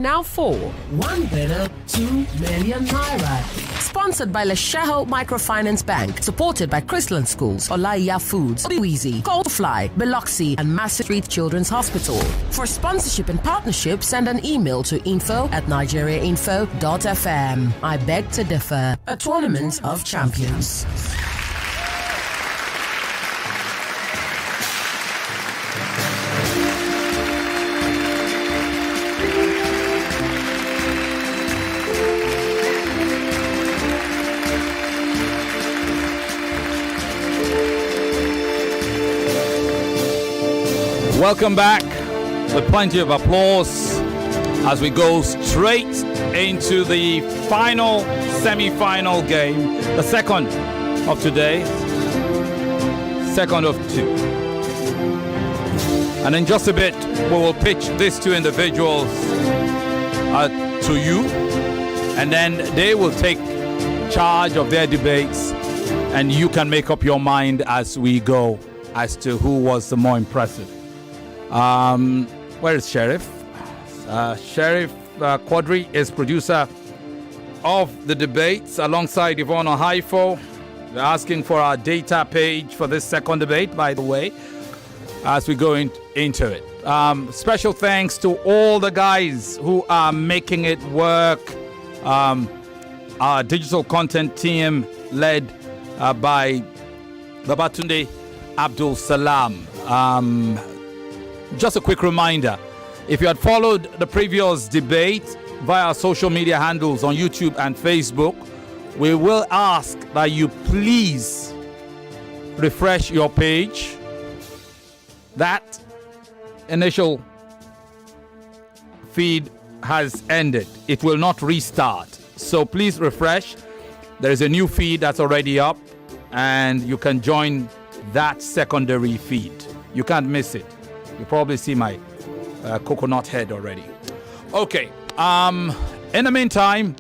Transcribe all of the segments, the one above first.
Now for 1 better 2 million naira. Sponsored by Lesheho Microfinance Bank, supported by Chrisland Schools, Olaiya Foods, Obiwizi, Coldfly, Biloxi, and Massive Street Children's Hospital. For sponsorship and partnership, send an email to info@nigeriainfo.fm. I beg to differ. A tournament of champions. Welcome back with plenty of applause as we go straight into the final semi-final game, the second of today, second of two. And in just a bit, we will pitch these two individuals to you, and then they will take charge of their debates, and you can make up your mind as we go as to who was the more impressive. Where is Sheriff? Sheriff Quadri is producer of the debates alongside Yvonne Okhaifo. We're asking for our data page for this second debate, by the way, as we go into it. Special thanks to all the guys who are making it work. Our digital content team led by Babatunde Abdul Salam. Just a quick reminder, if you had followed the previous debate via our social media handles on YouTube and Facebook, we will ask that you please refresh your page. That initial feed has ended. It will not restart. So please refresh. There is a new feed that's already up, and you can join that secondary feed. You can't miss it. You probably see my coconut head already. Okay. In the meantime,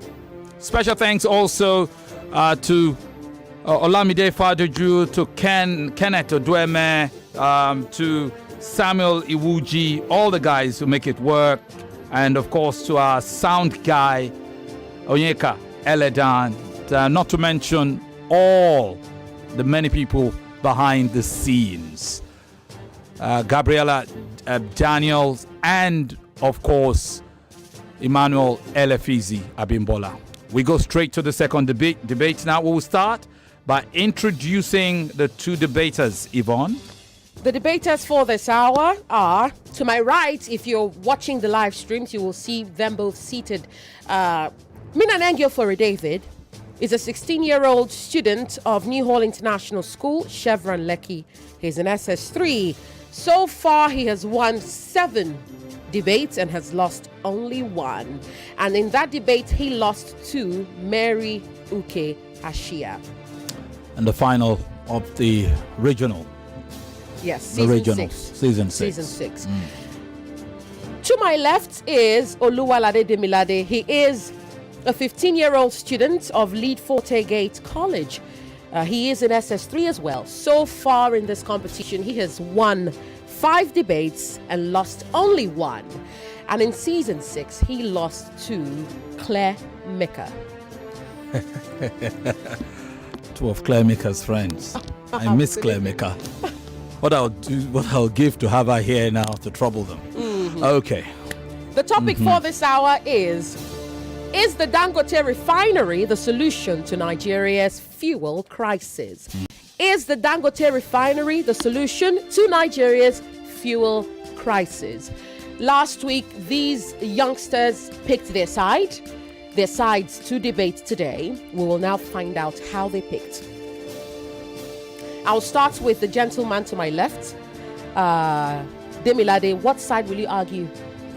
special thanks also to Olamide Fadoju, to Kenneth Odweme, to Samuel Iwuji, all the guys who make it work, and of course to our sound guy, Onyeka Eledan, not to mention all the many people behind the scenes. Gabriela Daniels, and of course Emmanuel Elefizi Abimbola. We go straight to the second debate now. We will start by introducing the two debaters. Yvonne? The debaters for this hour are, to my right, if you're watching the live streams, you will see them both seated. Minanengyiofori David is a 16-year-old student of Newhall International School, Chevron Lekki. He's an SS3. So far, he has won 7 debates and has lost only 1. And in that debate, he lost to Mary Uke Ashia. And the final of the regional. Yes, season 6. Season 6. Season 6. To my left is Oluwalade Demilade. He is a 15-year-old student of Lead-Forte Gate College. He is in SS3 as well. So far in this competition, he has won 5 debates and lost only 1. And in season 6, he lost to Claire Mika. 2 of Claire Mika's friends. I miss Claire Mika. What I'll give to have her here now to trouble them. Okay. The topic for this hour is the Dangote Refinery the solution to Nigeria's fuel crisis? Is the Dangote Refinery the solution to Nigeria's fuel crisis? Last week, these youngsters picked their sides to debate today. We will now find out how they picked. I'll start with the gentleman to my left. Demilade, what side will you argue?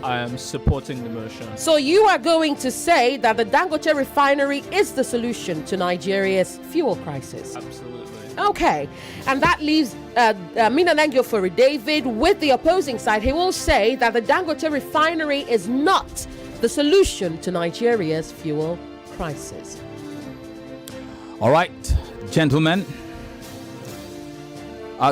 I am supporting the motion. So you are going to say that the Dangote Refinery is the solution to Nigeria's fuel crisis? Absolutely. Okay. And that leaves Minanengyiofori David with the opposing side. He will say that the Dangote Refinery is not the solution to Nigeria's fuel crisis. All right, gentlemen.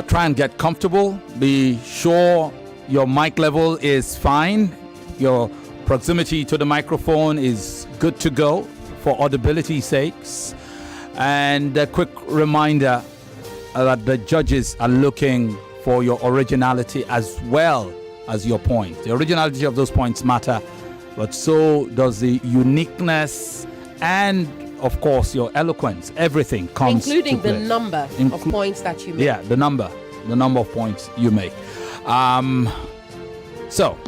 Try and get comfortable. Be sure your mic level is fine. Your Proximity to the microphone is good to go for audibility sakes. And a quick reminder that the judges are looking for your originality as well as your point. The originality of those points matter, but so does the uniqueness and, of course, your eloquence. Everything comes including to play. the number of points that you make. Yeah, the number of points you make. So,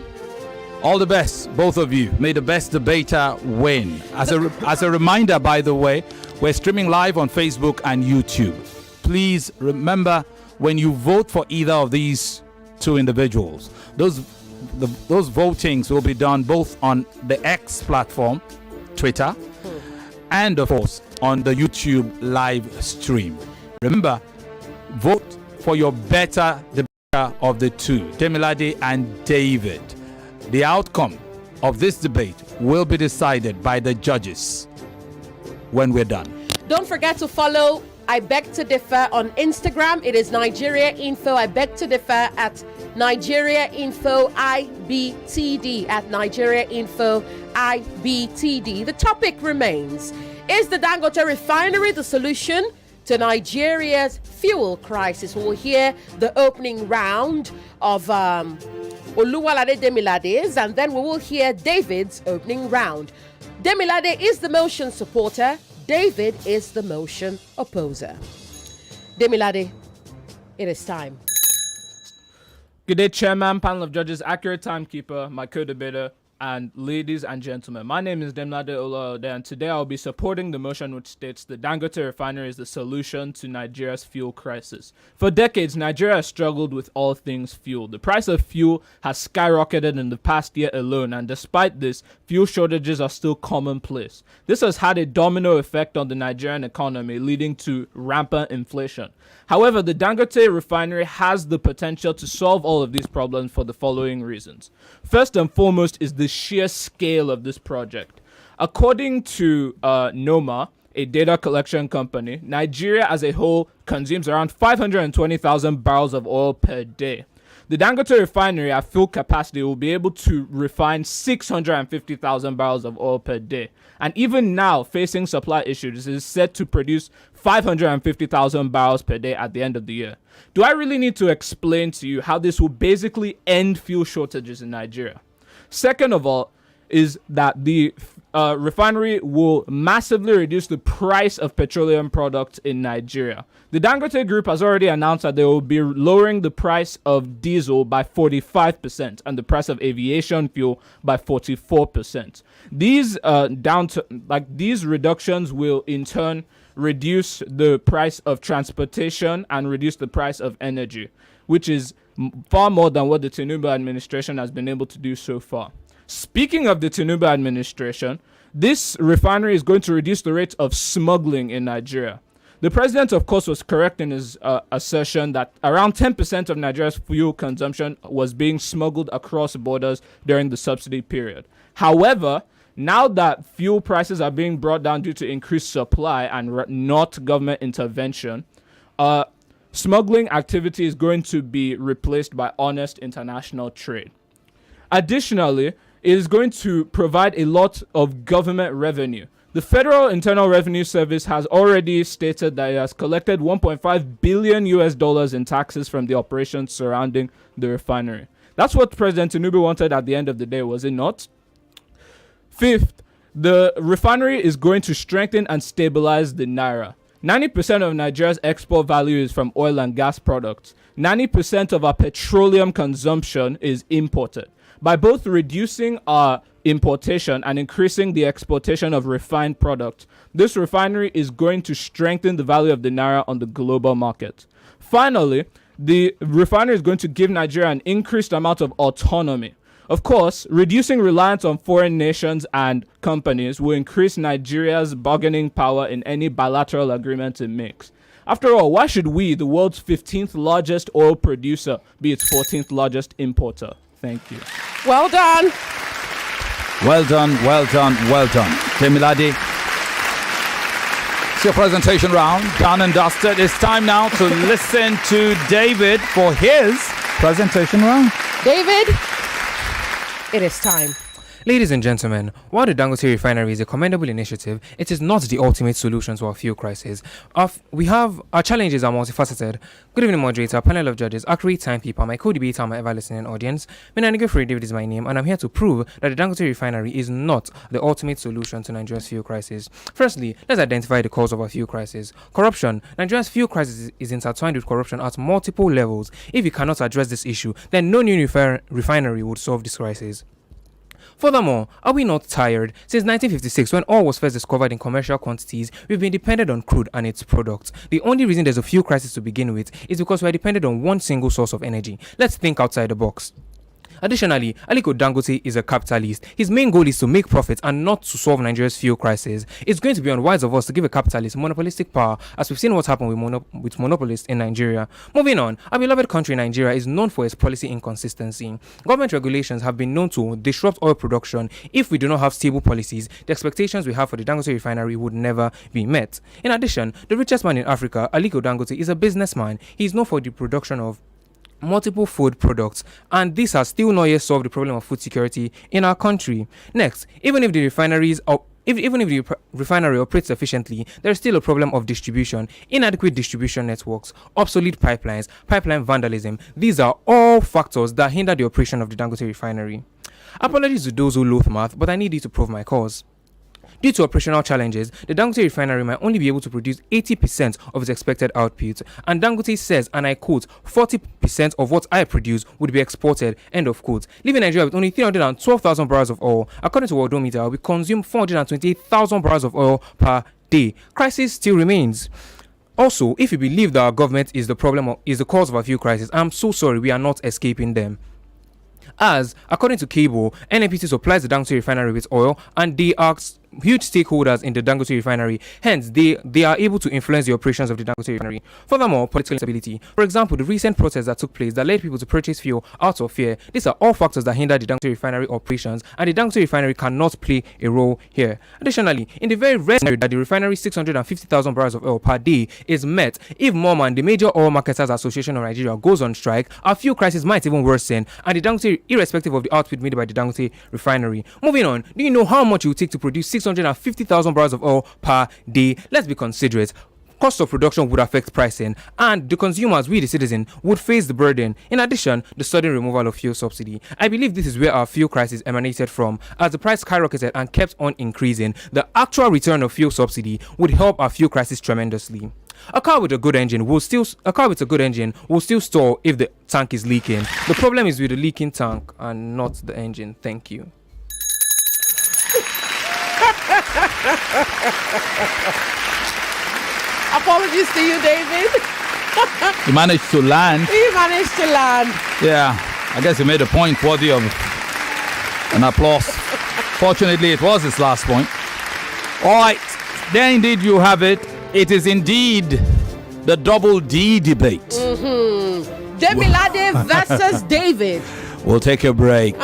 all the best, both of you. May the best debater win. As a reminder, by the way, we're streaming live on Facebook and YouTube. Please remember, when you vote for either of these two individuals, those votings will be done both on the X platform, Twitter, and of course on the YouTube live stream. Remember, vote for your better debater of the two, Demilade and David. The outcome of this debate will be decided by the judges when we're done. Don't forget to follow I Beg to Differ on Instagram. It is Nigeria Info. I Beg to Differ at Nigeria Info IBTD at Nigeria Info IBTD. The topic remains: is the Dangote Refinery the solution to Nigeria's fuel crisis? We'll hear the opening round of Oluwalade Demilade's, and then we will hear David's opening round. Demilade is the motion supporter. David is the motion opposer. Demilade, it is time. Good day, Chairman, panel of judges, accurate timekeeper, my co-debater, and ladies and gentlemen. My name is Demilade Oluwalade, and today I'll be supporting the motion which states the Dangote Refinery is the solution to Nigeria's fuel crisis. For decades, Nigeria has struggled with all things fuel. The price of fuel has skyrocketed in the past year alone, and despite this, fuel shortages are still commonplace. This has had a domino effect on the Nigerian economy, leading to rampant inflation. However, the Dangote Refinery has the potential to solve all of these problems for the following reasons. First and foremost is the sheer scale of this project. According to NOMA, a data collection company, Nigeria as a whole consumes around 520,000 barrels of oil per day. The Dangote Refinery at full capacity will be able to refine 650,000 barrels of oil per day. And even now, facing supply issues, it is set to produce 550,000 barrels per day at the end of the year. Do I really need to explain to you how this will basically end fuel shortages in Nigeria? Second of all, is that the refinery will massively reduce the price of petroleum products in Nigeria. The Dangote Group has already announced that they will be lowering the price of diesel by 45% and the price of aviation fuel by 44%. These reductions will in turn reduce the price of transportation and reduce the price of energy, which is far more than what the Tinubu administration has been able to do so far. Speaking of the Tinubu administration, this refinery is going to reduce the rate of smuggling in Nigeria. The president, of course, was correct in his assertion that around 10% of Nigeria's fuel consumption was being smuggled across borders during the subsidy period. However, now that fuel prices are being brought down due to increased supply and not government intervention, smuggling activity is going to be replaced by honest international trade. Additionally, it is going to provide a lot of government revenue. The Federal Internal Revenue Service has already stated that it has collected $1.5 billion in taxes from the operations surrounding the refinery. That's what President Tinubu wanted at the end of the day, was it not? Fifth, the refinery is going to strengthen and stabilize the naira. 90% of Nigeria's export value is from oil and gas products. 90% of our petroleum consumption is imported. By both reducing our importation and increasing the exportation of refined products, this refinery is going to strengthen the value of the naira on the global market. Finally, the refinery is going to give Nigeria an increased amount of autonomy. Of course, reducing reliance on foreign nations and companies will increase Nigeria's bargaining power in any bilateral agreement it makes. After all, why should we, the world's 15th largest oil producer, be its 14th largest importer? Thank you. Well done. Well done, well done, well done. Demilade, it's your presentation round, done and dusted. It's time now to listen to David for his presentation round. David, it is time. Ladies and gentlemen, while the Dangote Refinery is a commendable initiative, it is not the ultimate solution to our fuel crisis. Our challenges are multifaceted. Good evening, moderator, panel of judges, accurate timekeeper, my co-debater, and my ever-listening audience. Minanengyiofori David is my name, and I'm here to prove that the Dangote Refinery is not the ultimate solution to Nigeria's fuel crisis. Firstly, let's identify the cause of our fuel crisis. Corruption. Nigeria's fuel crisis is intertwined with corruption at multiple levels. If we cannot address this issue, then no new refinery would solve this crisis. Furthermore, are we not tired? Since 1956, when oil was first discovered in commercial quantities, we've been dependent on crude and its products. The only reason there's a fuel crisis to begin with is because we're dependent on one single source of energy. Let's think outside the box. Additionally, Aliko Dangote is a capitalist. His main goal is to make profits and not to solve Nigeria's fuel crisis. It's going to be unwise of us to give a capitalist monopolistic power, as we've seen what's happened with monopolists in Nigeria. Moving on, our beloved country Nigeria is known for its policy inconsistency. Government regulations have been known to disrupt oil production. If we do not have stable policies, the expectations we have for the Dangote Refinery would never be met. In addition, the richest man in Africa, Aliko Dangote, is a businessman. He is known for the production of multiple food products, and this has still not yet solved the problem of food security in our country. Next, even if the refinery operates efficiently, there is still a problem of distribution, inadequate distribution networks, obsolete pipelines, pipeline vandalism. These are all factors that hinder the operation of the Dangote Refinery. Apologies to those who loathe math, but I need you to prove my cause. Due to operational challenges, the Dangote Refinery might only be able to produce 80% of its expected output, and Dangote says, and I quote, 40% of what I produce would be exported, end of quote, leaving Nigeria with only 312,000 barrels of oil. According to Worldometer, we consume 428,000 barrels of oil per day. Crisis still remains. Also, if you believe that our government is the problem or is the cause of our fuel crisis, I'm so sorry, we are not escaping them. As, according to Cable, NNPC supplies the Dangote Refinery with oil, and they are huge stakeholders in the Dangote Refinery. Hence, they are able to influence the operations of the Dangote Refinery. Furthermore, political instability. For example, the recent protests that took place that led people to purchase fuel out of fear. These are all factors that hinder the Dangote Refinery operations, and the Dangote Refinery cannot play a role here. Additionally, in the very rare scenario that the refinery's 650,000 barrels of oil per day is met, if MOMAN, the Major Oil Marketers Association of Nigeria, goes on strike, our fuel crisis might even worsen, and the Dangote, irrespective of the output made by the Dangote Refinery. Moving on, do you know how much it will take to produce 650,000 barrels of oil per day? Let's be considerate. Cost of production would affect pricing, and the consumers, we the citizen, would face the burden. In addition, the sudden removal of fuel subsidy. I believe this is where our fuel crisis emanated from. As the price skyrocketed and kept on increasing, the actual return of fuel subsidy would help our fuel crisis tremendously. A car with a good engine will still stall if the tank is leaking. The problem is with the leaking tank and not the engine. Thank you. Apologies to you, David. You managed to land. Yeah, I guess you made a point worthy of an applause. Fortunately, it was his last point. All right, there indeed you have it. It is indeed the double D debate. Demilade versus David. We'll take a break.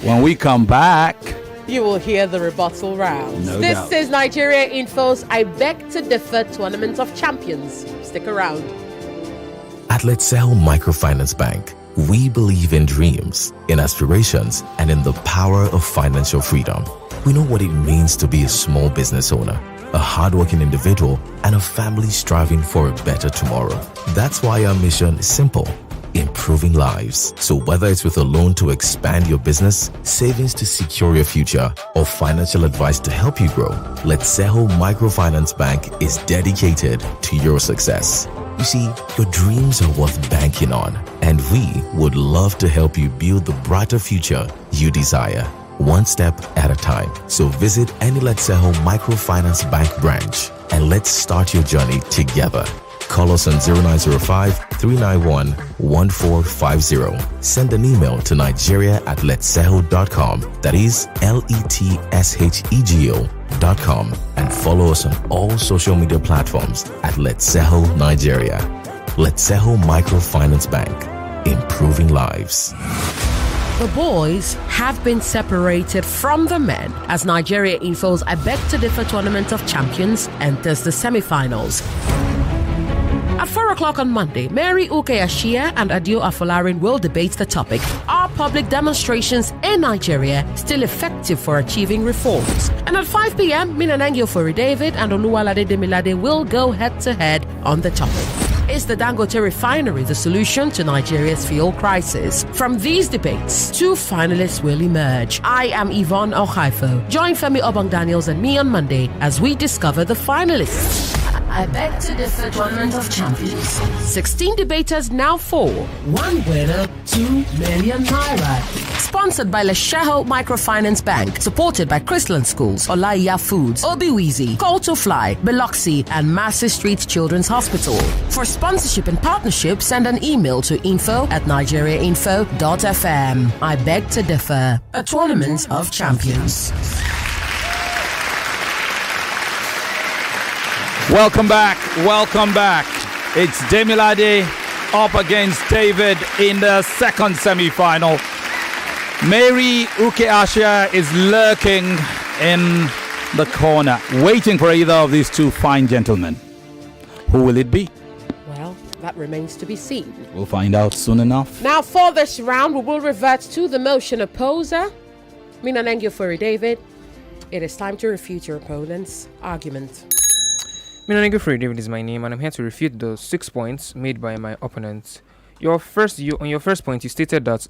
When we come back, you will hear the rebuttal rounds. No this doubt. is Nigeria Info's I Beg to Differ Tournament of Champions. Stick around. At Let's Sell Microfinance Bank, we believe in dreams, in aspirations, and in the power of financial freedom. We know what it means to be a small business owner, a hardworking individual, and a family striving for a better tomorrow. That's why our mission is simple: improving lives. So whether it's with a loan to expand your business, savings to secure your future, or financial advice to help you grow, Let's Sell Microfinance Bank is dedicated to your success. You see, your dreams are worth banking on, and we would love to help you build the brighter future you desire, one step at a time. So visit any Let's Sell Microfinance Bank branch and let's start your journey together. Call us on 0905-391-1450. Send an email to nigeria@letshego.com. That is LETSHEGO.com. And follow us on all social media platforms at Let's Sego Nigeria. Let's Sego Microfinance Bank. Improving lives. The boys have been separated from the men as Nigeria Info's I Beg to Differ Tournament of Champions enters the semifinals. At 4 o'clock on Monday, Mary Ukeyashia and Adio Afolarin will debate the topic, Are public demonstrations in Nigeria still effective for achieving reforms? And at 5 p.m., Minanengyiofori David and Oluwalade Demilade will go head-to-head on the topic. Is the Dangote Refinery the solution to Nigeria's fuel crisis? From these debates, 2 finalists will emerge. I am Yvonne Okhaifo. Join Femi Obong-Daniels and me on Monday as we discover the finalists. I beg to differ. Tournament of Champions. 16 debaters now for 1 winner, 2 million naira. Sponsored by Lesheho Microfinance Bank. Supported by Chrisland Schools, Olaiya Foods, Obiwizi, Call to Fly, Biloxi, and Massey Street Children's Hospital. For sponsorship and partnership, send an email to info@nigeriainfo.fm. I beg to differ. A tournament of champions. Welcome back. Welcome back. It's Demilade up against David in the second semi-final. Mary Ukeasha is lurking in the corner, waiting for either of these 2 fine gentlemen. Who will it be? Well, that remains to be seen. We'll find out soon enough. Now, for this round, we will revert to the motion opposer, Minanengyiofori David. It is time to refute your opponent's argument. Minanengyiofori David is my name, and I'm here to refute the 6 points made by my opponent. On your first point, you stated that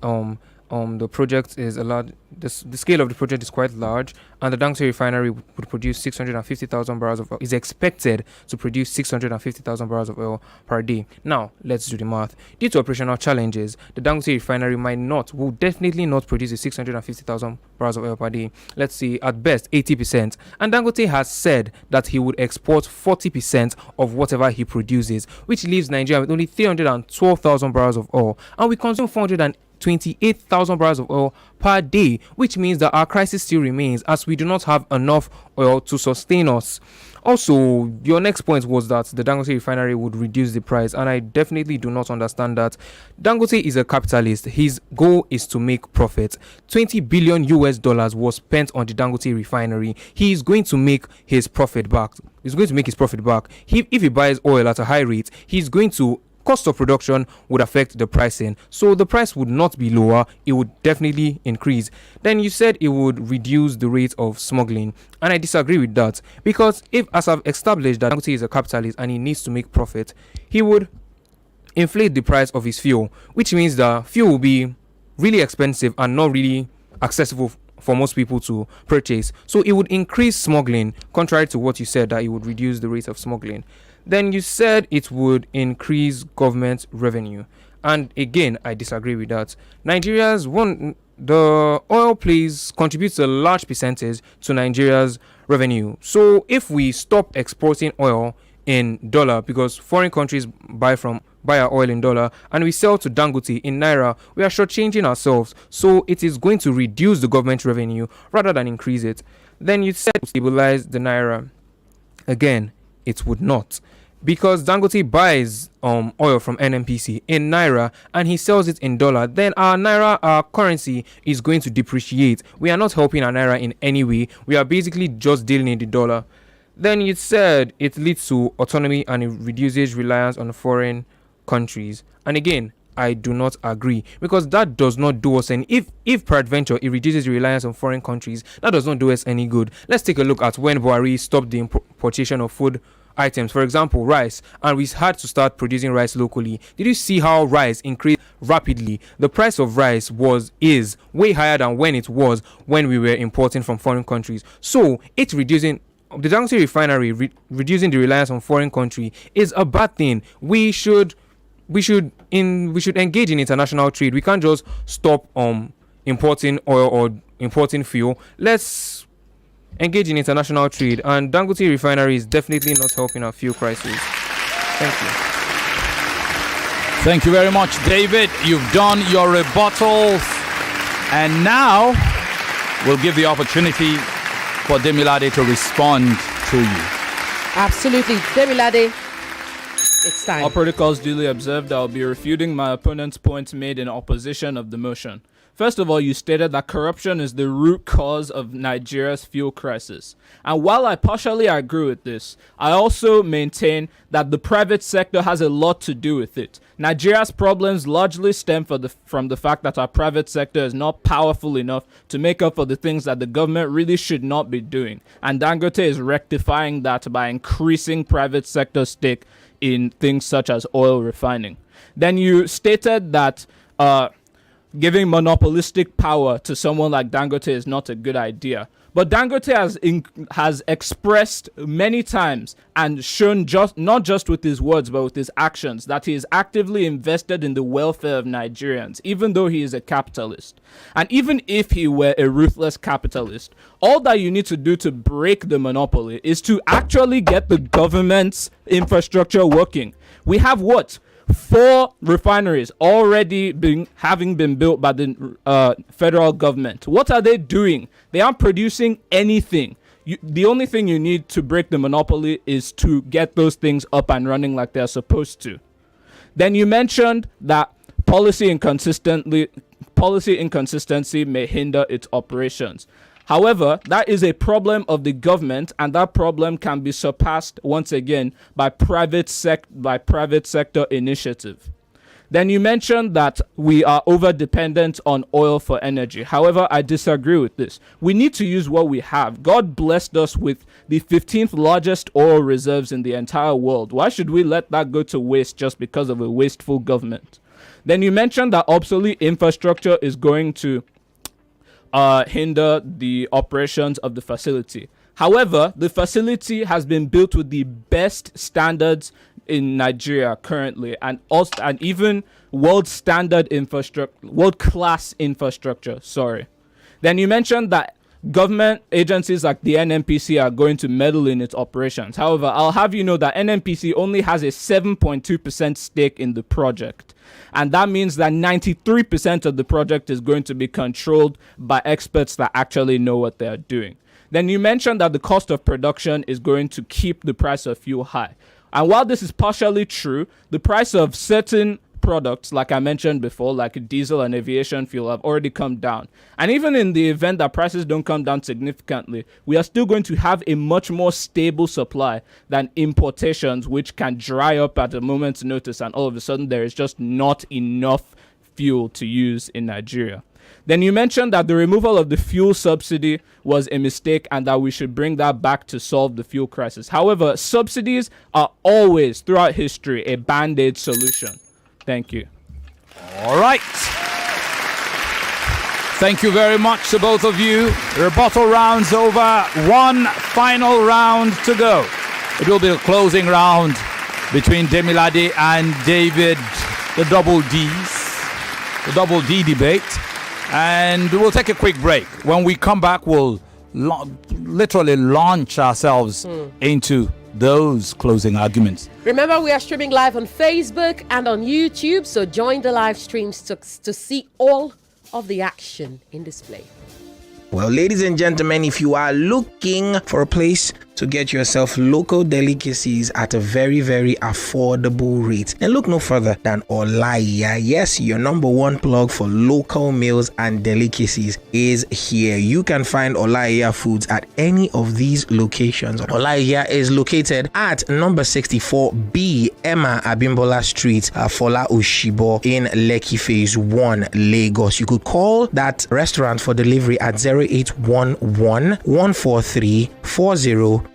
the project is a large. The scale of the project is quite large, and the Dangote Refinery would produce 650,000 barrels of oil. Is expected to produce 650,000 barrels of oil per day. Now, let's do the math. Due to operational challenges, the Dangote Refinery will definitely not produce the 650,000 barrels of oil per day. Let's say at best 80%. And Dangote has said that he would export 40% of whatever he produces, which leaves Nigeria with only 312,000 barrels of oil, and we consume 428,000 barrels of oil per day, which means that our crisis still remains as we do not have enough oil to sustain us. Also, your next point was that the Dangote Refinery would reduce the price, and I definitely do not understand that. Dangote is a capitalist. His goal is to make profit. $20 billion was spent on the Dangote Refinery. He is going to make his profit back. If he buys oil at a high rate, he's going to cost of production would affect the pricing. So the price would not be lower, it would definitely increase. Then you said it would reduce the rate of smuggling, and I disagree with that, because if, as I've established, that Dangote is a capitalist and he needs to make profit, he would inflate the price of his fuel, which means that fuel will be really expensive and not really accessible for most people to purchase. So it would increase smuggling, contrary to what you said, that it would reduce the rate of smuggling. Then you said it would increase government revenue. And again, I disagree with that. The oil contributes a large percentage to Nigeria's revenue. So if we stop exporting oil in dollar, because foreign countries buy our oil in dollar, and we sell to Dangote in naira, we are shortchanging ourselves. So it is going to reduce the government revenue rather than increase it. Then you said stabilize the naira. Again, it would not, because Dangote buys oil from NNPC in naira and he sells it in dollar. Then our currency is going to depreciate. We are not helping our naira in any way. We are basically just dealing in the dollar. Then you said it leads to autonomy and it reduces reliance on foreign countries. And again, I do not agree, because that does not do us any. If peradventure it reduces reliance on foreign countries, that does not do us any good. Let's take a look at when Buhari stopped the importation of food items, for example rice, and we had to start producing rice locally. Did you see how rice increased rapidly? The price of rice is way higher than when it was when we were importing from foreign countries. So it's reducing the Dangote Refinery, reducing the reliance on foreign country is a bad thing. We should engage in international trade. We can't just stop importing oil or importing fuel. Let's engage in international trade, and Dangote Refinery is definitely not helping our fuel crisis. Thank you. Thank you very much, David. You've done your rebuttals, and now we'll give the opportunity for Demilade to respond to you. Absolutely. Demilade, it's time. All protocols duly observed. I'll be refuting my opponent's points made in opposition of the motion. First of all, you stated that corruption is the root cause of Nigeria's fuel crisis. And while I partially agree with this, I also maintain that the private sector has a lot to do with it. Nigeria's problems largely stem from the fact that our private sector is not powerful enough to make up for the things that the government really should not be doing. And Dangote is rectifying that by increasing private sector stake in things such as oil refining. Then you stated that giving monopolistic power to someone like Dangote is not a good idea. But Dangote has expressed many times and shown not just with his words but with his actions that he is actively invested in the welfare of Nigerians, even though he is a capitalist. And even if he were a ruthless capitalist, all that you need to do to break the monopoly is to actually get the government's infrastructure working. We have 4 refineries already having been built by the federal government. What are they doing? They aren't producing anything. The only thing you need to break the monopoly is to get those things up and running like they're supposed to. Then you mentioned that policy inconsistency may hinder its operations. However, that is a problem of the government, and that problem can be surpassed once again by private sector initiative. Then you mentioned that we are over-dependent on oil for energy. However, I disagree with this. We need to use what we have. God blessed us with the 15th largest oil reserves in the entire world. Why should we let that go to waste just because of a wasteful government? Then you mentioned that obsolete infrastructure is going to hinder the operations of the facility. However, the facility has been built with the best standards in Nigeria currently, and even world-class infrastructure. Then you mentioned that government agencies like the NNPC are going to meddle in its operations. However, I'll have you know that NNPC only has a 7.2% stake in the project. And that means that 93% of the project is going to be controlled by experts that actually know what they're doing. Then you mentioned that the cost of production is going to keep the price of fuel high. And while this is partially true, the price of certain products, like I mentioned before, like diesel and aviation fuel, have already come down. And even in the event that prices don't come down significantly, we are still going to have a much more stable supply than importations, which can dry up at a moment's notice, and all of a sudden there is just not enough fuel to use in Nigeria. Then you mentioned that the removal of the fuel subsidy was a mistake and that we should bring that back to solve the fuel crisis. However, subsidies are always, throughout history, a band-aid solution. Thank you. All right. Thank you very much to both of you. Rebuttal rounds over. One final round to go. It will be a closing round between Demilade and David, the double D debate. And we'll take a quick break. When we come back, we'll literally launch ourselves into those closing arguments. Remember, we are streaming live on Facebook and on YouTube, so join the live streams to see all of the action in display. Well, ladies and gentlemen, if you are looking for a place to get yourself local delicacies at a very, very affordable rate, then look no further than Olaiya. Yes, your number one plug for local meals and delicacies is here. You can find Olaiya foods at any of these locations. Olaiya is located at number 64B Emma Abimbola Street, Fola Oshibo in Lekki Phase 1, Lagos. You could call that restaurant for delivery at 0811 143 4031.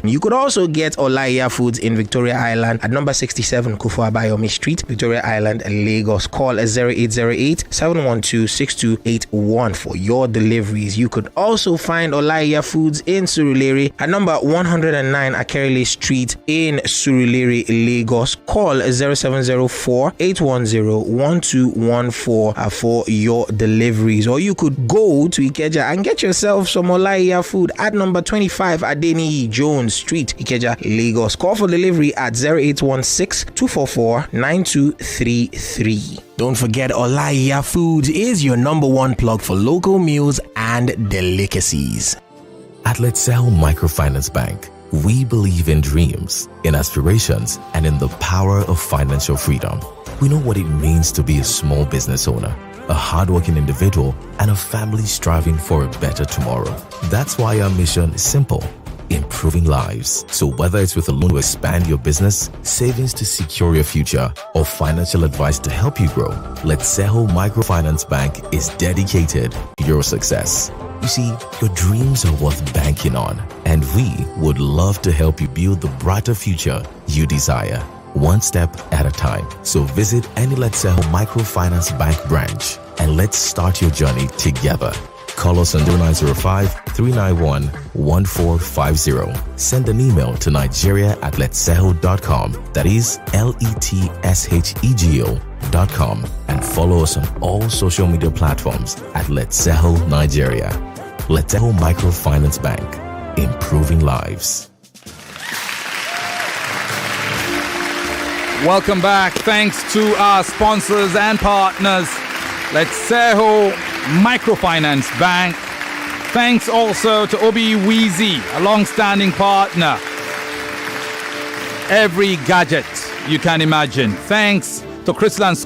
You could also get Olaiya Foods in Victoria Island at number 67 Kufu Abayomi Street, Victoria Island, Lagos. Call 0808 712 6281 for your deliveries. You could also find Olaiya Foods in Surulere at number 109 Akerele Street in Surulere, Lagos. Call 0704 810 1214 for your deliveries. Or you could go to Ikeja and get yourself some Olaiya food at number 25 Adeniyi Jones Street, Ikeja, Lagos. Call for delivery at 0816 244 9233. Don't forget, Olaiya Foods is your number one plug for local meals and delicacies. At Let's Sell Microfinance Bank, we believe in dreams, in aspirations, and in the power of financial freedom. We know what it means to be a small business owner. a hardworking individual, and a family striving for a better tomorrow. That's why our mission is simple: improving lives. So whether it's with a loan to expand your business, savings to secure your future, or financial advice to help you grow, Letseho Microfinance Bank is dedicated to your success. You see, your dreams are worth banking on, and we would love to help you build the brighter future you desire, one step at a time. So visit any Letseho Microfinance Bank branch and let's start your journey together. Call us on 0905-391-1450. Send an email to nigeria@letseho.com. That is LETSHEGO.com. And follow us on all social media platforms at Letseho Nigeria. Letseho Microfinance Bank, improving lives. Welcome back. Thanks to our sponsors and partners, Letseho Microfinance Bank. Thanks also to Obi Weezy, a long-standing partner. Every gadget you can imagine. Thanks to Chrisland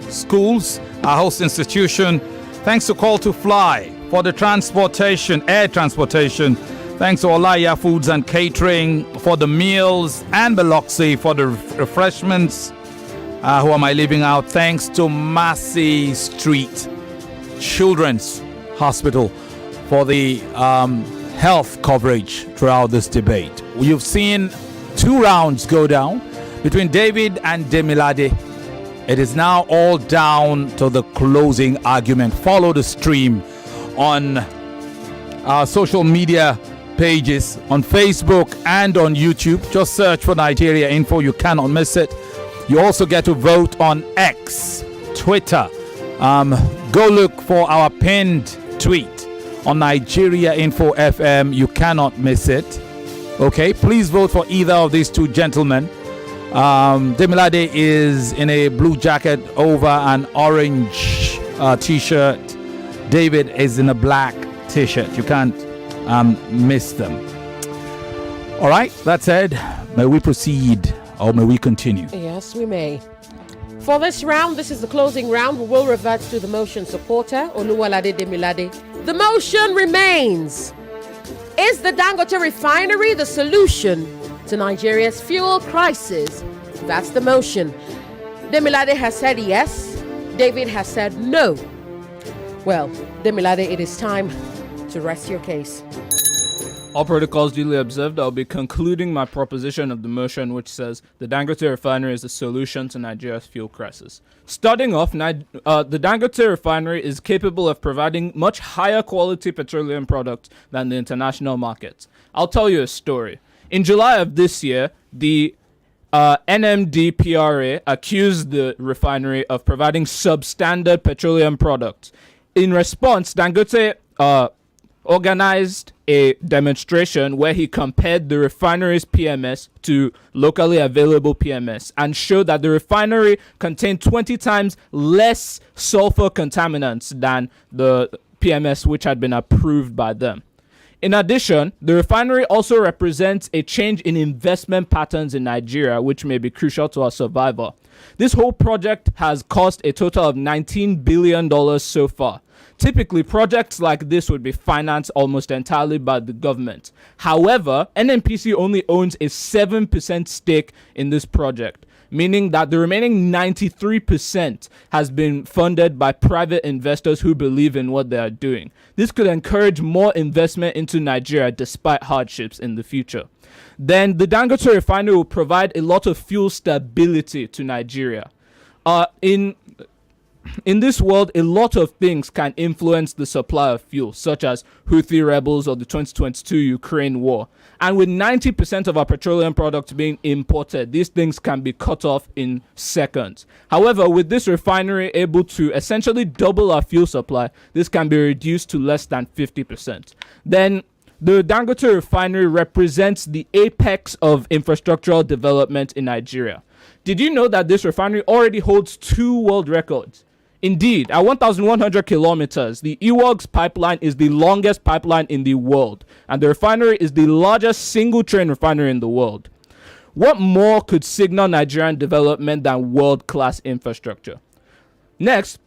Schools, our host institution. Thanks to Call to Fly for the transportation, air transportation. Thanks to Olaya Foods and Catering for the meals, and Biloxi for the refreshments. Who am I leaving out? Thanks to Massey Street Children's Hospital for the health coverage throughout this debate. You've seen 2 rounds go down between David and Demilade. It is now all down to the closing argument. Follow the stream on our social media pages on Facebook and on YouTube. Just search for Nigeria Info. You cannot miss it. You also get to vote on X, Twitter. Go look for our pinned tweet on Nigeria Info FM. You cannot miss it. Okay, please vote for either of these 2 gentlemen. Demilade is in a blue jacket over an orange t-shirt. David is in a black t-shirt. You can't miss them. All right, that said, may we proceed or may we continue? Yes, we may. For this round, this is the closing round. We will revert to the motion supporter, Oluwalade Demilade. The motion remains: is the Dangote Refinery the solution to Nigeria's fuel crisis? That's the motion. Demilade has said yes. David has said no. Well, Demilade, it is time to rest your case. All protocols duly observed, I'll be concluding my proposition of the motion, which says the Dangote Refinery is the solution to Nigeria's fuel crisis. Starting off, the Dangote Refinery is capable of providing much higher quality petroleum products than the international market. I'll tell you a story. In July of this year, the NMDPRA accused the refinery of providing substandard petroleum products. In response, Dangote organized a demonstration where he compared the refinery's PMS to locally available PMS and showed that the refinery contained 20 times less sulfur contaminants than the PMS which had been approved by them. In addition, the refinery also represents a change in investment patterns in Nigeria, which may be crucial to our survival. This whole project has cost a total of $19 billion so far. Typically, projects like this would be financed almost entirely by the government. However, NNPC only owns a 7% stake in this project, meaning that the remaining 93% has been funded by private investors who believe in what they are doing. This could encourage more investment into Nigeria despite hardships in the future. Then the Dangote refinery will provide a lot of fuel stability to Nigeria. In this world, a lot of things can influence the supply of fuel, such as Houthi rebels or the 2022 Ukraine war. And with 90% of our petroleum products being imported, these things can be cut off in seconds. However, with this refinery able to essentially double our fuel supply, this can be reduced to less than 50%. Then the Dangote refinery represents the apex of infrastructural development in Nigeria. Did you know that this refinery already holds 2 world records? Indeed, at 1,100 kilometers, the EWOGS pipeline is the longest pipeline in the world, and the refinery is the largest single-train refinery in the world. What more could signal Nigerian development than world-class infrastructure? Next,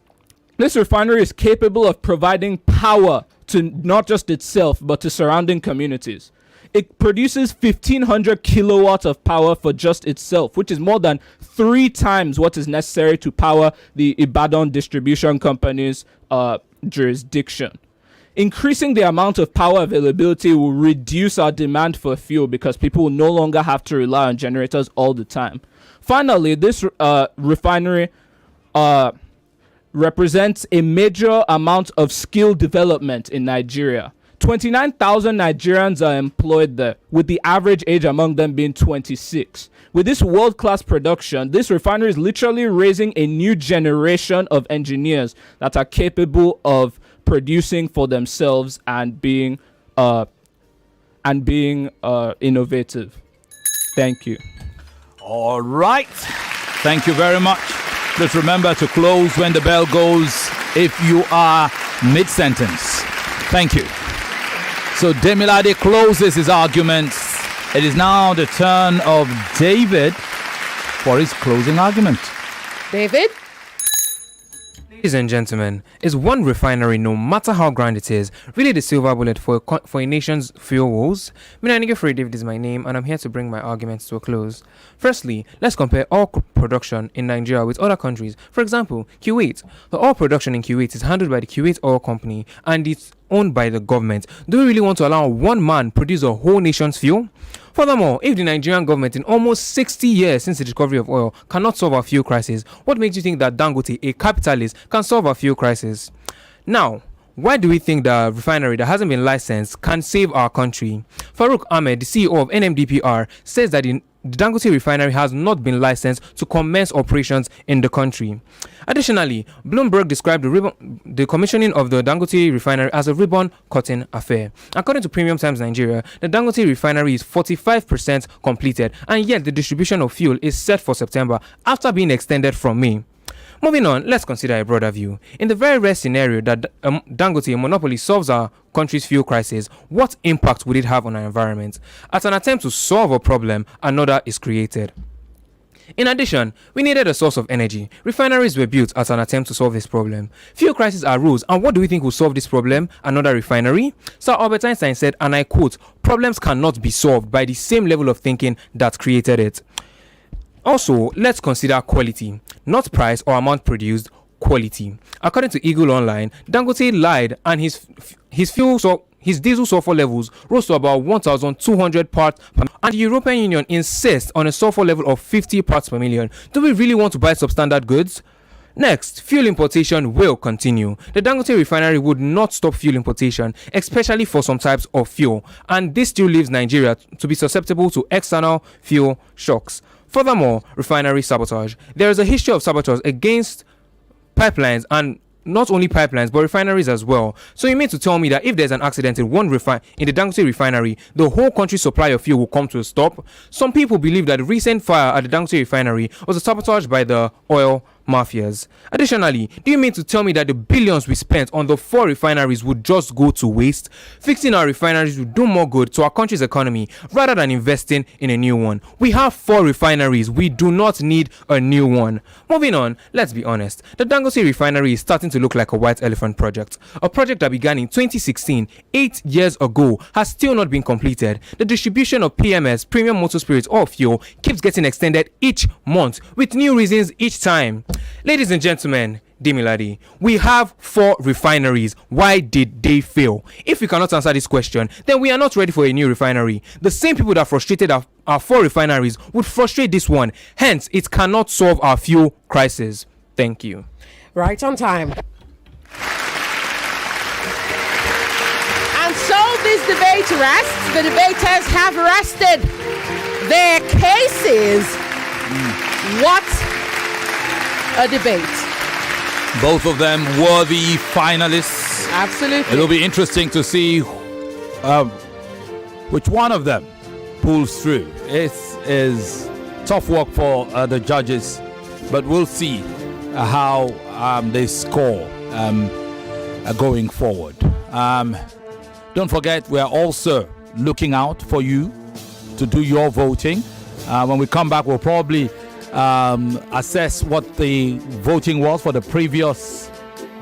This refinery is capable of providing power to not just itself, but to surrounding communities. It produces 1,500 kilowatts of power for just itself, which is more than 3 times what is necessary to power the Ibadan Distribution Company's jurisdiction. Increasing the amount of power availability will reduce our demand for fuel because people will no longer have to rely on generators all the time. Finally, this refinery represents a major amount of skill development in Nigeria. 29,000 Nigerians are employed there, with the average age among them being 26. With this world-class production, this refinery is literally raising a new generation of engineers that are capable of producing for themselves and being innovative. Thank you. All right. Thank you very much. Just remember to close when the bell goes if you are mid-sentence. Thank you. So Demilade closes his arguments. It is now the turn of David for his closing argument. David? Ladies and gentlemen, is one refinery, no matter how grand it is, really the silver bullet for a nation's fuel woes? Minanengyiofori David is my name, and I'm here to bring my arguments to a close. Firstly, let's compare oil production in Nigeria with other countries. For example, Kuwait. The oil production in Kuwait is handled by the Kuwait Oil Company, and it's owned by the government. Do we really want to allow one man produce a whole nation's fuel? Furthermore, if the Nigerian government in almost 60 years since the discovery of oil cannot solve our fuel crisis, what makes you think that Dangote, a capitalist, can solve our fuel crisis? Now, why do we think the refinery that hasn't been licensed can save our country? Farouk Ahmed, the CEO of NMDPR, says that the Dangote refinery has not been licensed to commence operations in the country. Additionally, Bloomberg described the commissioning of the Dangote refinery as a ribbon-cutting affair. According to Premium Times Nigeria, the Dangote refinery is 45% completed, and yet the distribution of fuel is set for September after being extended from May. Moving on, let's consider a broader view. In the very rare scenario that Dangote, a monopoly, solves our country's fuel crisis, what impact would it have on our environment? As an attempt to solve a problem, another is created. In addition, we needed a source of energy. Refineries were built as an attempt to solve this problem. Fuel crises arose, and what do we think will solve this problem? Another refinery? Sir Albert Einstein said, and I quote, "Problems cannot be solved by the same level of thinking that created it." Also, let's consider quality, not price or amount produced, quality. According to Eagle Online, Dangote lied, and his diesel sulfur levels rose to about 1,200 parts per million, and the European Union insists on a sulfur level of 50 parts per million. Do we really want to buy substandard goods? Next, fuel importation will continue. The Dangote refinery would not stop fuel importation, especially for some types of fuel, and this still leaves Nigeria to be susceptible to external fuel shocks. Furthermore, refinery sabotage. There is a history of sabotage against pipelines, and not only pipelines but refineries as well. So you mean to tell me that if there's an accident in the Dangote refinery, the whole country's supply of fuel will come to a stop? Some people believe that the recent fire at the Dangote refinery was a sabotage by the oil mafias. Additionally, do you mean to tell me that the billions we spent on the 4 refineries would just go to waste? Fixing our refineries would do more good to our country's economy rather than investing in a new one. We have 4 refineries. We do not need a new one. Moving on, let's be honest. The Dangote refinery is starting to look like a white elephant project. A project that began in 2016, 8 years ago, has still not been completed. The distribution of PMS, premium motor spirits or fuel, keeps getting extended each month with new reasons each time. Ladies and gentlemen, Demilade, we have 4 refineries. Why did they fail? If we cannot answer this question, then we are not ready for a new refinery. The same people that frustrated our 4 refineries would frustrate this one. Hence, it cannot solve our fuel crisis. Thank you. Right on time. And so this debate rests. The debaters have rested their cases. What a debate. Both of them worthy finalists. Absolutely. It'll be interesting to see which one of them pulls through. It is tough work for the judges, but we'll see how they score going forward. Don't forget, we're also looking out for you to do your voting. When we come back, we'll probably assess what the voting was for the previous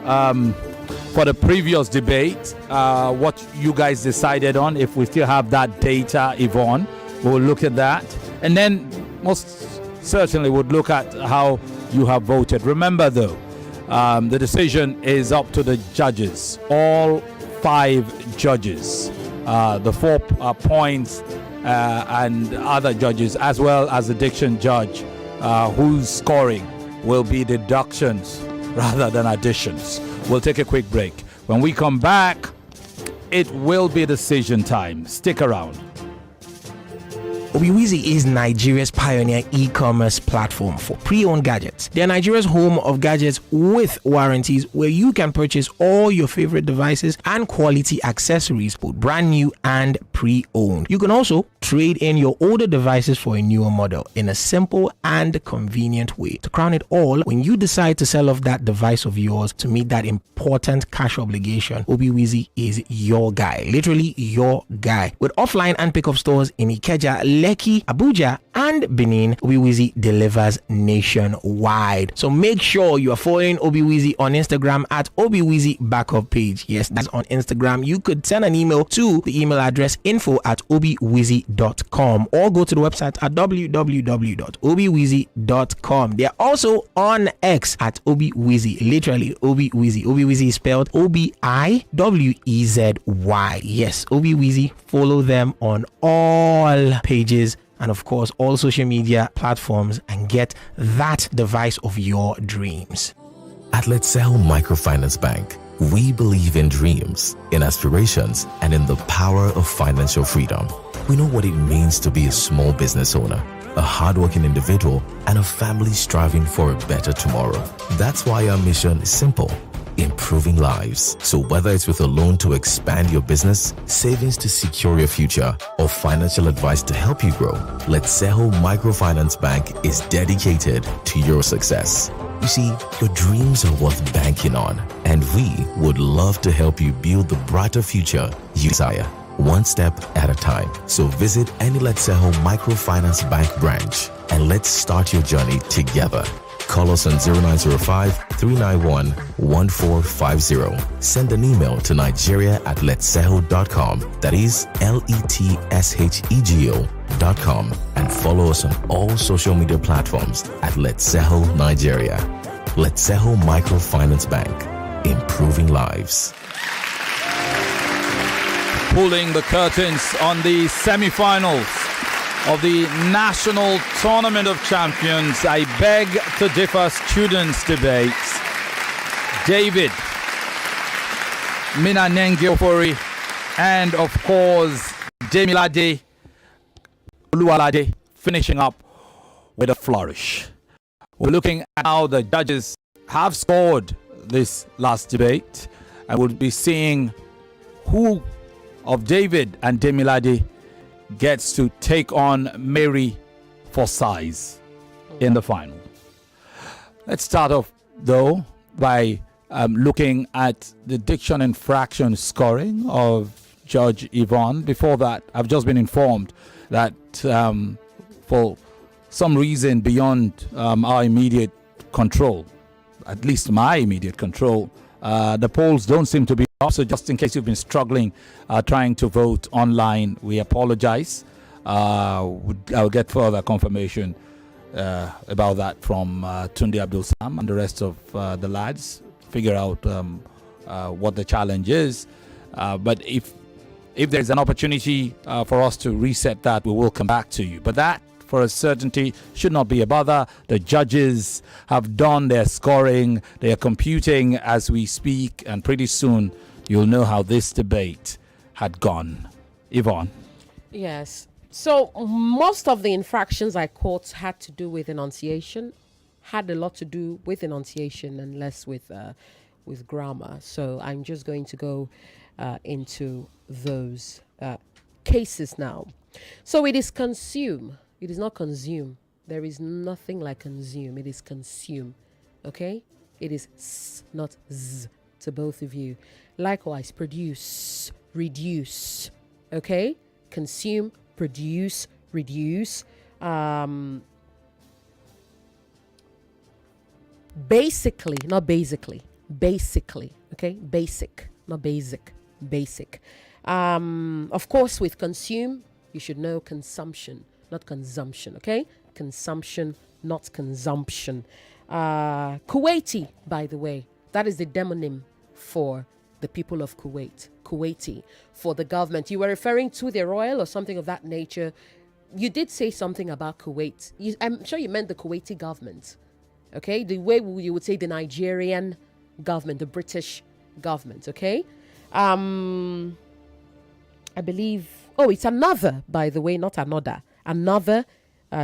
for the previous debate, what you guys decided on. If we still have that data, Yvonne, we'll look at that. And then most certainly would look at how you have voted. Remember though, the decision is up to the judges, all 5 judges, the 4 points and other judges, as well as the diction judge, whose scoring will be deductions rather than additions. We'll take a quick break. When we come back, it will be decision time. Stick around. Obiwizi is Nigeria's pioneer e-commerce platform for pre-owned gadgets. They are Nigeria's home of gadgets with warranties, where you can purchase all your favorite devices and quality accessories, both brand new and pre-owned. You can also trade in your older devices for a newer model in a simple and convenient way. To crown it all, when you decide to sell off that device of yours to meet that important cash obligation, Obiwizi is your guy, literally your guy. With offline and pickup stores in Ikeja, Lekki, Abuja, and Benin, Obiwizi delivers nationwide. So make sure you are following Obiwizi on Instagram at Obiwizi Backup Page. Yes, that's on Instagram. You could send an email to the email address info@obiwizi.com or go to the website at www.obiwizi.com. They are also on X at Obiwizi, literally Obiwizi. Obiwizi is spelled Obiwezi. Yes, Obiwizi. Follow them on all pages and of course all social media platforms and get that device of your dreams. At Let's Sell Microfinance Bank, we believe in dreams, in aspirations, and in the power of financial freedom. We know what it means to be a small business owner, a hardworking individual, and a family striving for a better tomorrow. That's why our mission is simple: improving lives. So whether it's with a loan to expand your business, savings to secure your future, or financial advice to help you grow, Let's Sell Microfinance Bank is dedicated to your success. You see, your dreams are worth banking on, and we would love to help you build the brighter future you desire, one step at a time. So visit any Let's Sell Microfinance Bank branch and let's start your journey together. Call us on 0905-391-1450. Send an email to nigeria@letsehel.com. That is LETSHEGO.com. And follow us on all social media platforms at Let's Sehel Nigeria. Let's Sehel Microfinance Bank. Improving lives. Pulling the curtains on the semifinals of the National Tournament of Champions, I beg to differ students' debates. David, Minanengyiofori, and of course Demilade, Oluwalade finishing up with a flourish. We're looking at how the judges have scored this last debate, and we'll be seeing who of David and Demilade gets to take on Mary for size in the final. Let's start off though by looking at the diction infraction scoring of Judge Yvonne. Before that, I've just been informed that for some reason beyond our immediate control, at least my immediate control, the polls don't seem to be up. So just in case you've been struggling trying to vote online, we apologize. I'll get further confirmation about that from Tunde Abdul Sam and the rest of the lads, figure out what the challenge is. But if there's an opportunity for us to reset that, we will come back to you. But that, for a certainty, should not be a bother. The judges have done their scoring. They are computing as we speak, and pretty soon you'll know how this debate had gone. Yvonne. Yes. So most of the infractions I caught had to do with enunciation, had a lot to do with enunciation and less with grammar. So I'm just going to go into those cases now. So it is consume. It is not consume. There is nothing like consume. It is consume. Okay? It is s, not z, to both of you. Likewise, produce, reduce. Okay? Consume, produce, reduce. Basically, not basically, basically. Okay, basic, not basic, basic. Of course, with consume, you should know consumption, not consumption. Okay, consumption, not consumption. Kuwaiti, by the way, that is the demonym for the people of Kuwait. Kuwaiti, for the government. You were referring to their oil or something of that nature. You did say something about Kuwait. I'm sure you meant the Kuwaiti government. Okay, the way you would say the Nigerian government, the British government. Okay, I believe. Oh, it's another, by the way, not another. Another,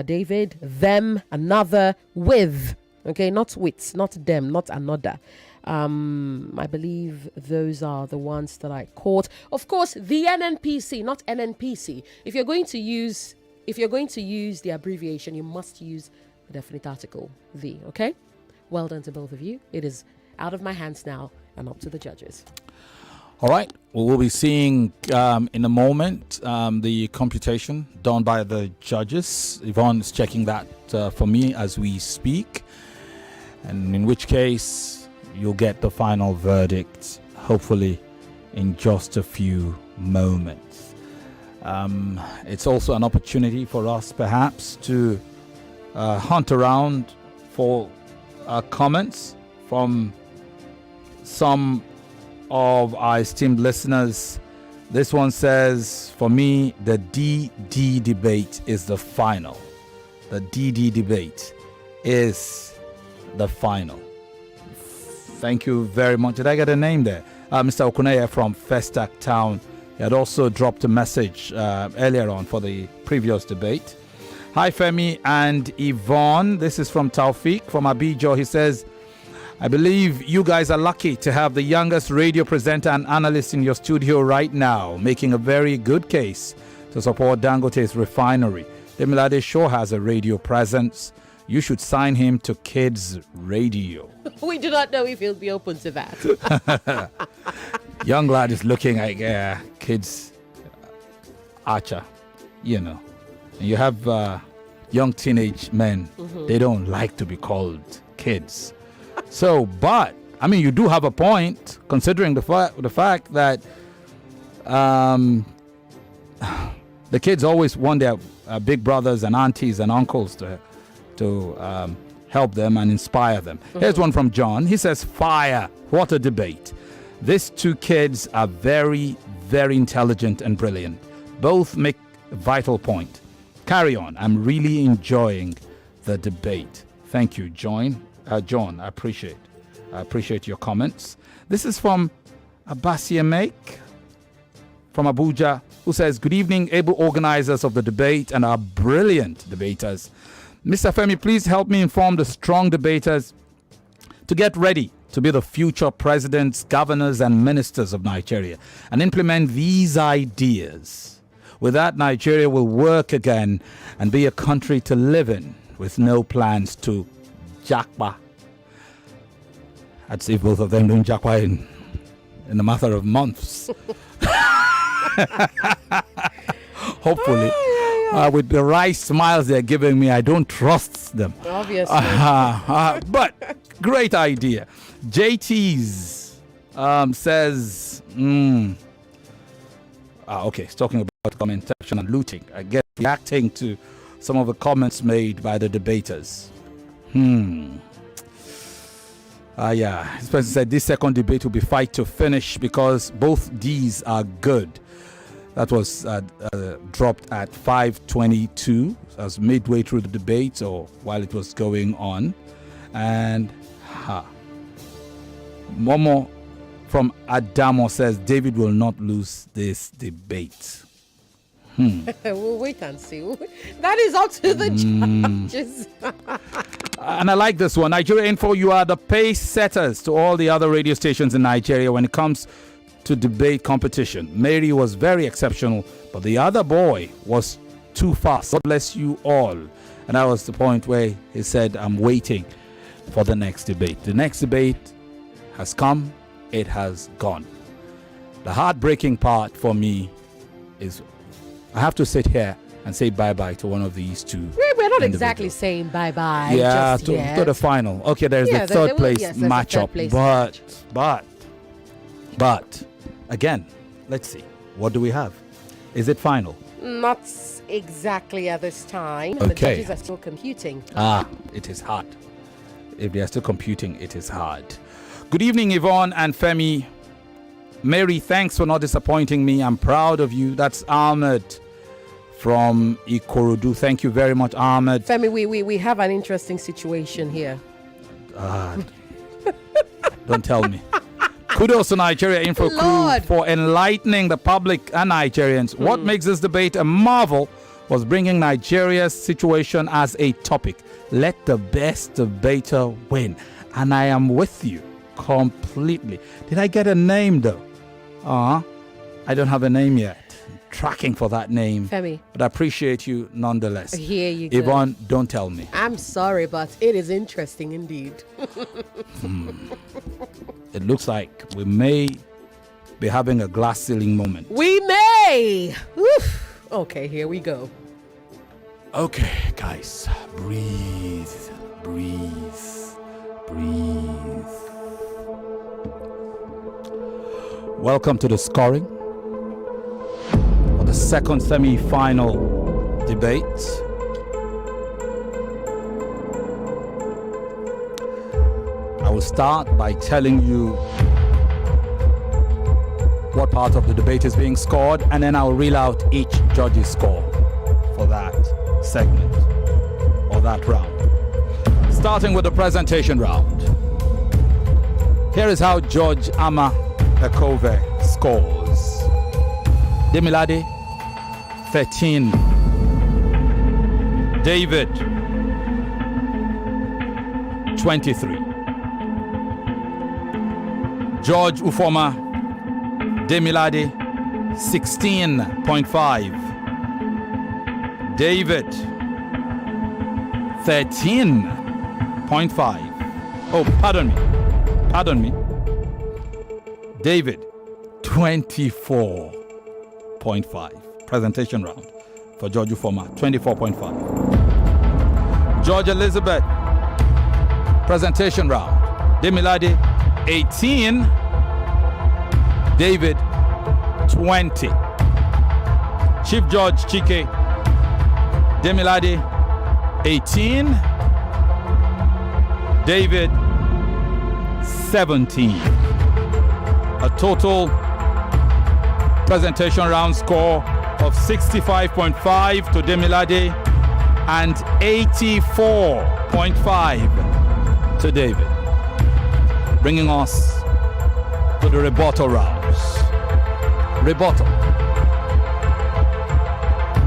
David. Them. Another. With. Okay, not with, not them, not another. I believe those are the ones that I caught. Of course, the NNPC, not NNPC. If you're going to use the abbreviation, you must use the definite article, the. Okay, well done to both of you. It is out of my hands now and up to the judges. All right. Well, we'll be seeing in a moment the computation done by the judges. Yvonne is checking that for me as we speak. And in which case, you'll get the final verdict, hopefully, in just a few moments. It's also an opportunity for us, perhaps, to hunt around for comments from some of our esteemed listeners. This one says, for me, the DD debate is the final. The DD debate is the final. Thank you very much. Did I get a name there? Mr. Okuneye from Festac Town. He had also dropped a message earlier on for the previous debate. Hi, Femi and Yvonne. This is from Taufik from Abijo. He says, I believe you guys are lucky to have the youngest radio presenter and analyst in your studio right now, making a very good case to support Dangote's refinery. Demilade sure has a radio presence. You should sign him to Kids Radio. We do not know if he'll be open to that. Young lad is looking like Kids Archer, you know. And you have young teenage men. Mm-hmm. They don't like to be called kids. So, but, I mean, you do have a point, considering the fact that the kids always want their big brothers and aunties and uncles to help them and inspire them. Mm-hmm. Here's one from John. He says, fire, what a debate. These two kids are very, very intelligent and brilliant. Both make a vital point. Carry on. I'm really enjoying the debate. Thank you, John. I appreciate your comments. This is from Abasiamek from Abuja, who says, good evening, able organizers of the debate and our brilliant debaters. Mr. Femi, please help me inform the strong debaters to get ready to be the future presidents, governors, and ministers of Nigeria and implement these ideas. With that, Nigeria will work again and be a country to live in with no plans to Jakba. I'd see both of them doing Jakba in a matter of months. Hopefully. With the right smiles they're giving me, I don't trust them. Obviously. But great idea. JT's says, okay, he's talking about commentation and looting. I guess reacting to some of the comments made by the debaters. Yeah, this person said this second debate will be fight to finish because both these are good. That was dropped at 5:22 as midway through the debate or while it was going on. And Momo from Adamo says David will not lose this debate. We'll wait and see. That is up to the judges. And I like this one. Nigeria Info, you are the pace setters to all the other radio stations in Nigeria when it comes to debate competition. Mary was very exceptional, but the other boy was too fast. God bless you all. And that was the point where he said, I'm waiting for the next debate. The next debate has come. It has gone. The heartbreaking part for me is I have to sit here and say bye-bye to one of these two. We're not individual. exactly saying bye-bye. Yeah, just to yet. the final. Okay, there's Yeah, the third place yes, there's a matchup. third place But, again, let's see. What do we have? Is it final? Not exactly at this time. Okay. The judges are still computing. It is hard. If they are still computing, it is hard. Good evening, Yvonne and Femi. Mary, thanks for not disappointing me. I'm proud of you. That's Ahmed from Ikorodu. Thank you very much, Ahmed. Femi, we have an interesting situation here. Don't tell me. Kudos to Nigeria Info Crew Lord. for enlightening the public and Nigerians. What makes this debate a marvel was bringing Nigeria's situation as a topic. Let the best debater win. And I am with you completely. Did I get a name though? I don't have a name yet. I'm tracking for that name. Femi. But I appreciate you nonetheless. Here you go. Yvonne, don't tell me. I'm sorry, but it is interesting indeed. It looks like we may be having a glass ceiling moment. We may. Oof. Okay, here we go. Okay, guys, breathe, breathe, breathe. Welcome to the scoring for the second semi-final debate. I will start by telling you what part of the debate is being scored, and then I'll reel out each judge's score for that segment or that round. Starting with the presentation round. Here is how Judge Ama Ekove scores. Demilade, 13. David, 23. George Ufoma, Demilade, 16.5. David, 13.5. Oh, pardon me. David, 24.5. Presentation round for George Ufoma, 24.5. George Elizabeth, presentation round. Demilade, 18. David, 20. Chief Judge Chike, Demilade, 18. David, 17. A total presentation round score of 65.5 to Demilade and 84.5 to David. Bringing us to the rebuttal rounds. Rebuttal.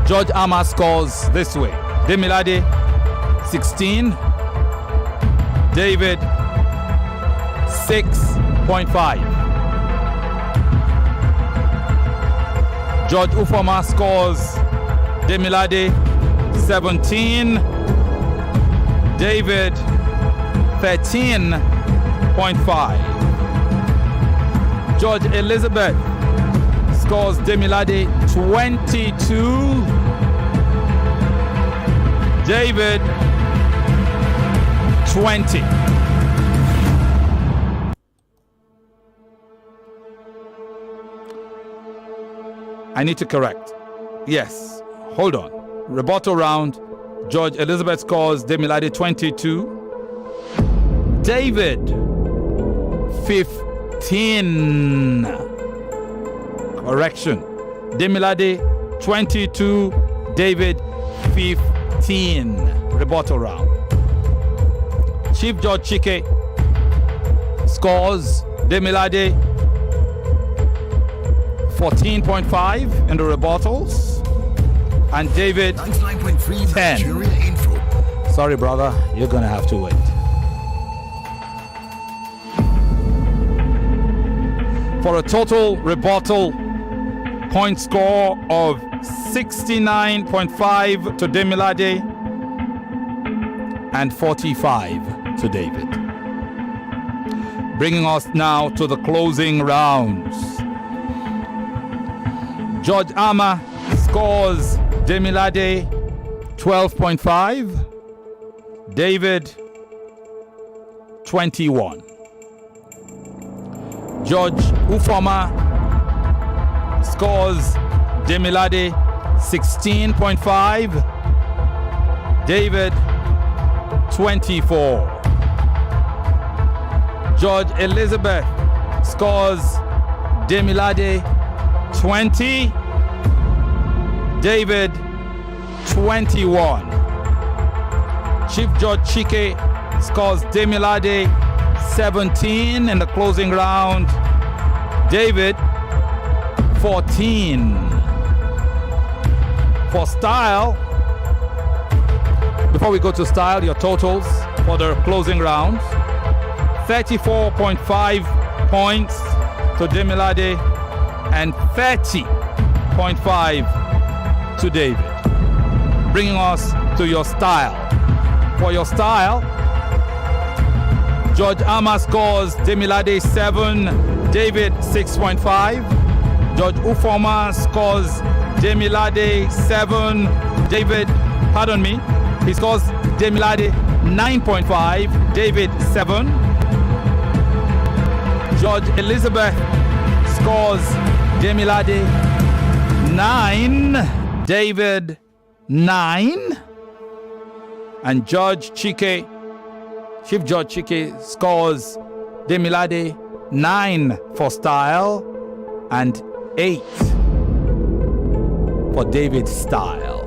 Judge Ama scores this way. Demilade, 16. David, 6.5. Judge Ufoma scores Demilade, 17. David, 13.5. Judge Elizabeth scores Demilade, 22. David, 20. I need to correct. Yes, hold on. Rebuttal round. Judge Elizabeth scores Demilade, 22. David, 15. Correction. Demilade, 22. David, 15. Rebuttal round. Chief Judge Chike scores Demilade, 14.5 in the rebuttals, and David, 99.3 10. Nigeria Info. Sorry, brother, you're gonna have to wait. For a total rebuttal point score of 69.5 to Demilade and 45 to David. Bringing us now to the closing rounds. Judge Ama scores Demilade, 12.5. David, 21. George Ufoma scores Demilade 16.5. David, 24. George Elizabeth scores Demilade 20. David, 21. Chief Judge Chike scores Demilade 17 in the closing round. David, 14. For style, before we go to style, your totals for the closing round: 34.5 points to Demilade and 30.5 to David. Bringing us to your style. For your style, George Ama scores Demilade 7, David 6.5. George Ufoma scores Demilade 7, David, pardon me, he scores Demilade 9.5, David 7. George Elizabeth scores Demilade 9, David 9. And Judge Chike, Chief Judge Chike scores Demilade 9 for style and 8 for David's style,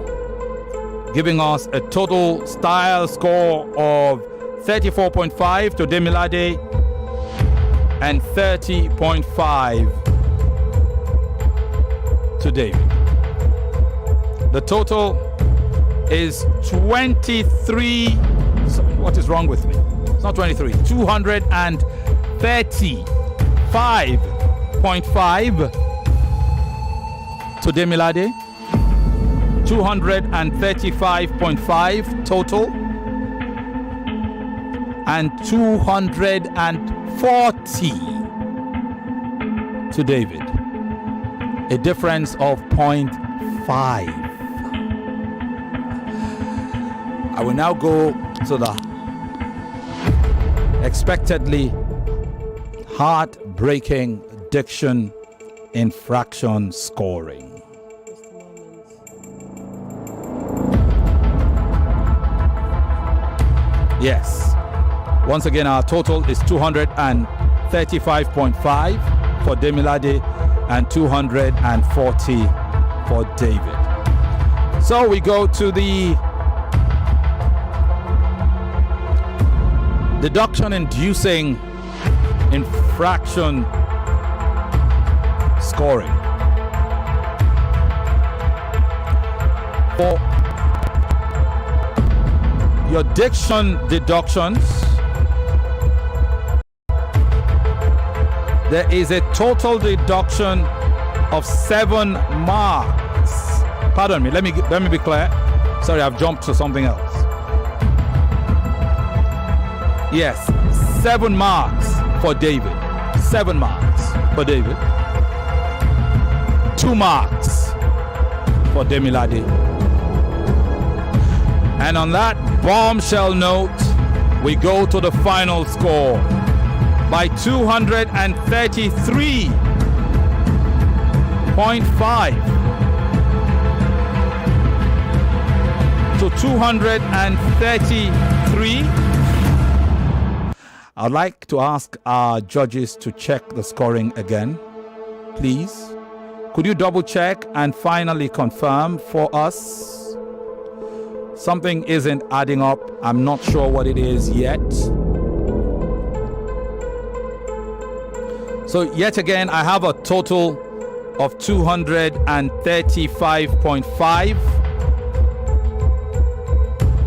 giving us a total style score of 34.5 to Demilade and 30.5 to David. The total is 23. What is wrong with me? It's not 23. 235.5 to Demilade. 235.5 total. And 240 to David. A difference of 0.5. I will now go to the expectedly heartbreaking diction infraction scoring. Yes. Once again, our total is 235.5 for Demilade and 240 for David. So we go to the deduction-inducing infraction scoring. For your diction deductions, there is a total deduction of 7 marks. Pardon me, let me be clear. Sorry, I've jumped to something else. Yes, 7 marks for David. 7 marks for David. 2 marks for Demilade. And on that bombshell note, we go to the final score by 233.5 to 233. I'd like to ask our judges to check the scoring again, please. Could you double check and finally confirm for us? Something isn't adding up. I'm not sure what it is yet. So yet again, I have a total of 235.5.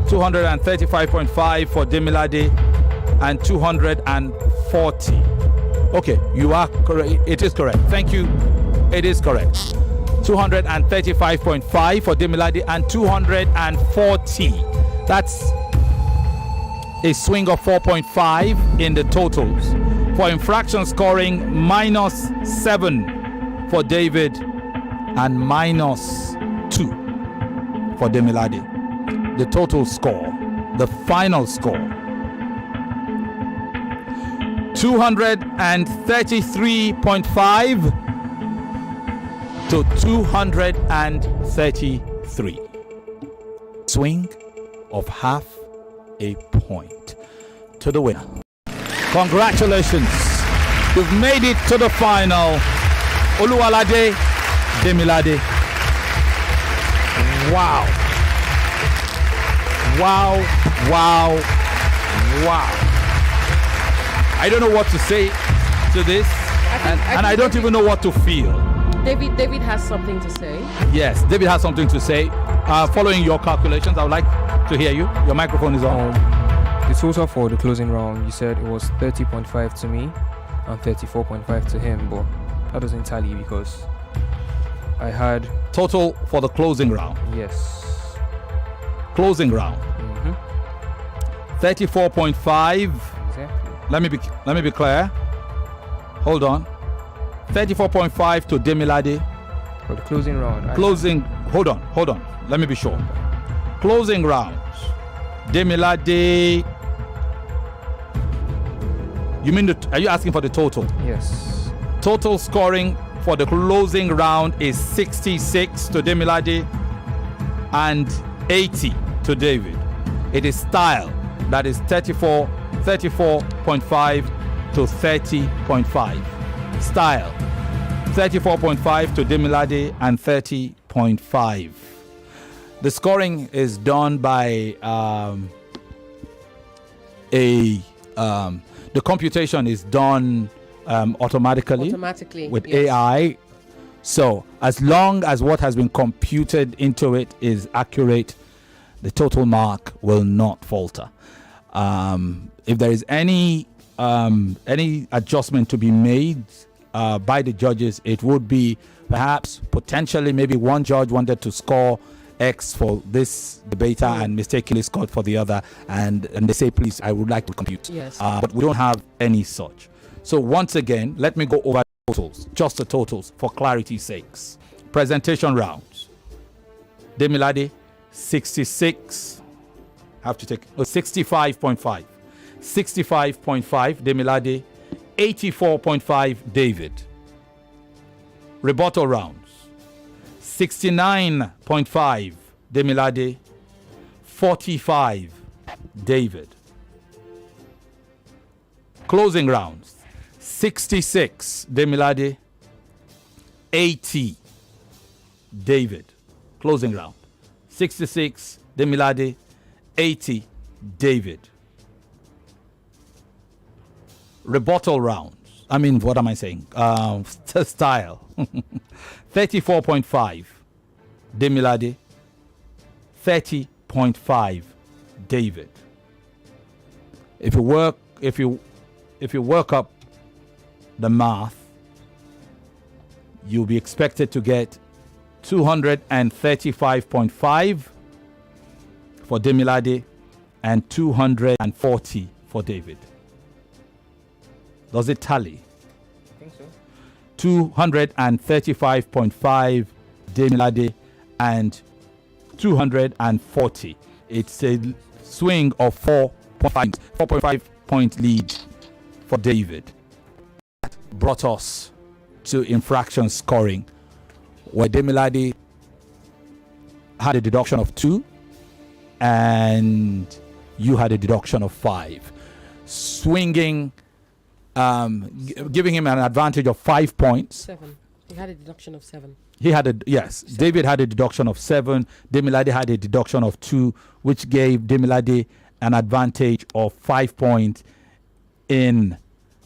235.5 for Demilade and 240. Okay, you are correct. It is correct. Thank you. It is correct. 235.5 for Demilade and 240. That's a swing of 4.5 in the totals. For infraction scoring, -7 for David and -2 for Demilade. the total score, the final score. 233.5 to 233. Swing of half a point to the winner. Congratulations. You've made it to the final. Oluwalade, Demilade. Wow. Wow. Wow. Wow. I don't know what to say to this. I don't even know what to feel. David has something to say. Yes, David has something to say. Following your calculations, I would like to hear you. Your microphone is on. The total for the closing round, you said it was 30.5 to me and 34.5 to him, but that doesn't tally because I had... Total for the closing round. Yes. Closing round. 34.5. Exactly. Let me be clear. Hold on. 34.5 to Demilade. For the closing round. Hold on. Let me be sure. Closing rounds. Demilade. You mean are you asking for the total? Yes. Total scoring for the closing round is 66 to Demilade and 80 to David. It is style that is 34.5 to 30.5. Style 34.5 to Demilade and 30.5. The scoring is done by the computation is done automatically with yes. AI. So as long as what has been computed into it is accurate, the total mark will not falter. If there is any adjustment to be made by the judges, it would be perhaps potentially maybe one judge wanted to score X for this debater and mistakenly scored for the other, and they say, please, I would like to compute. Yes. But we don't have any such. So once again, let me go over the totals, just the totals for clarity's sakes. Presentation rounds. Demilade 66. Have to take 65.5. 65.5 Demilade, 84.5 David. Rebuttal rounds. 69.5 Demilade, 45 David. Closing rounds. 66 Demilade, 80 David. Closing round. 66 Demilade, 80 David. Rebuttal rounds. I mean, what am I saying? Style. 34.5 Demilade, 30.5 David. If you work up the math, you'll be expected to get 235.5 for Demilade and 240 for David. Does it tally? I think so. 235.5 Demilade and 240. It's a swing of 4.5 point lead for David. That brought us to infraction scoring, where Demilade had a deduction of 2 and you had a deduction of 5, swinging, giving him an advantage of 5 points. 7. He had a deduction of 7. David had a deduction of 7. Demilade had a deduction of 2, which gave Demilade an advantage of 5 points in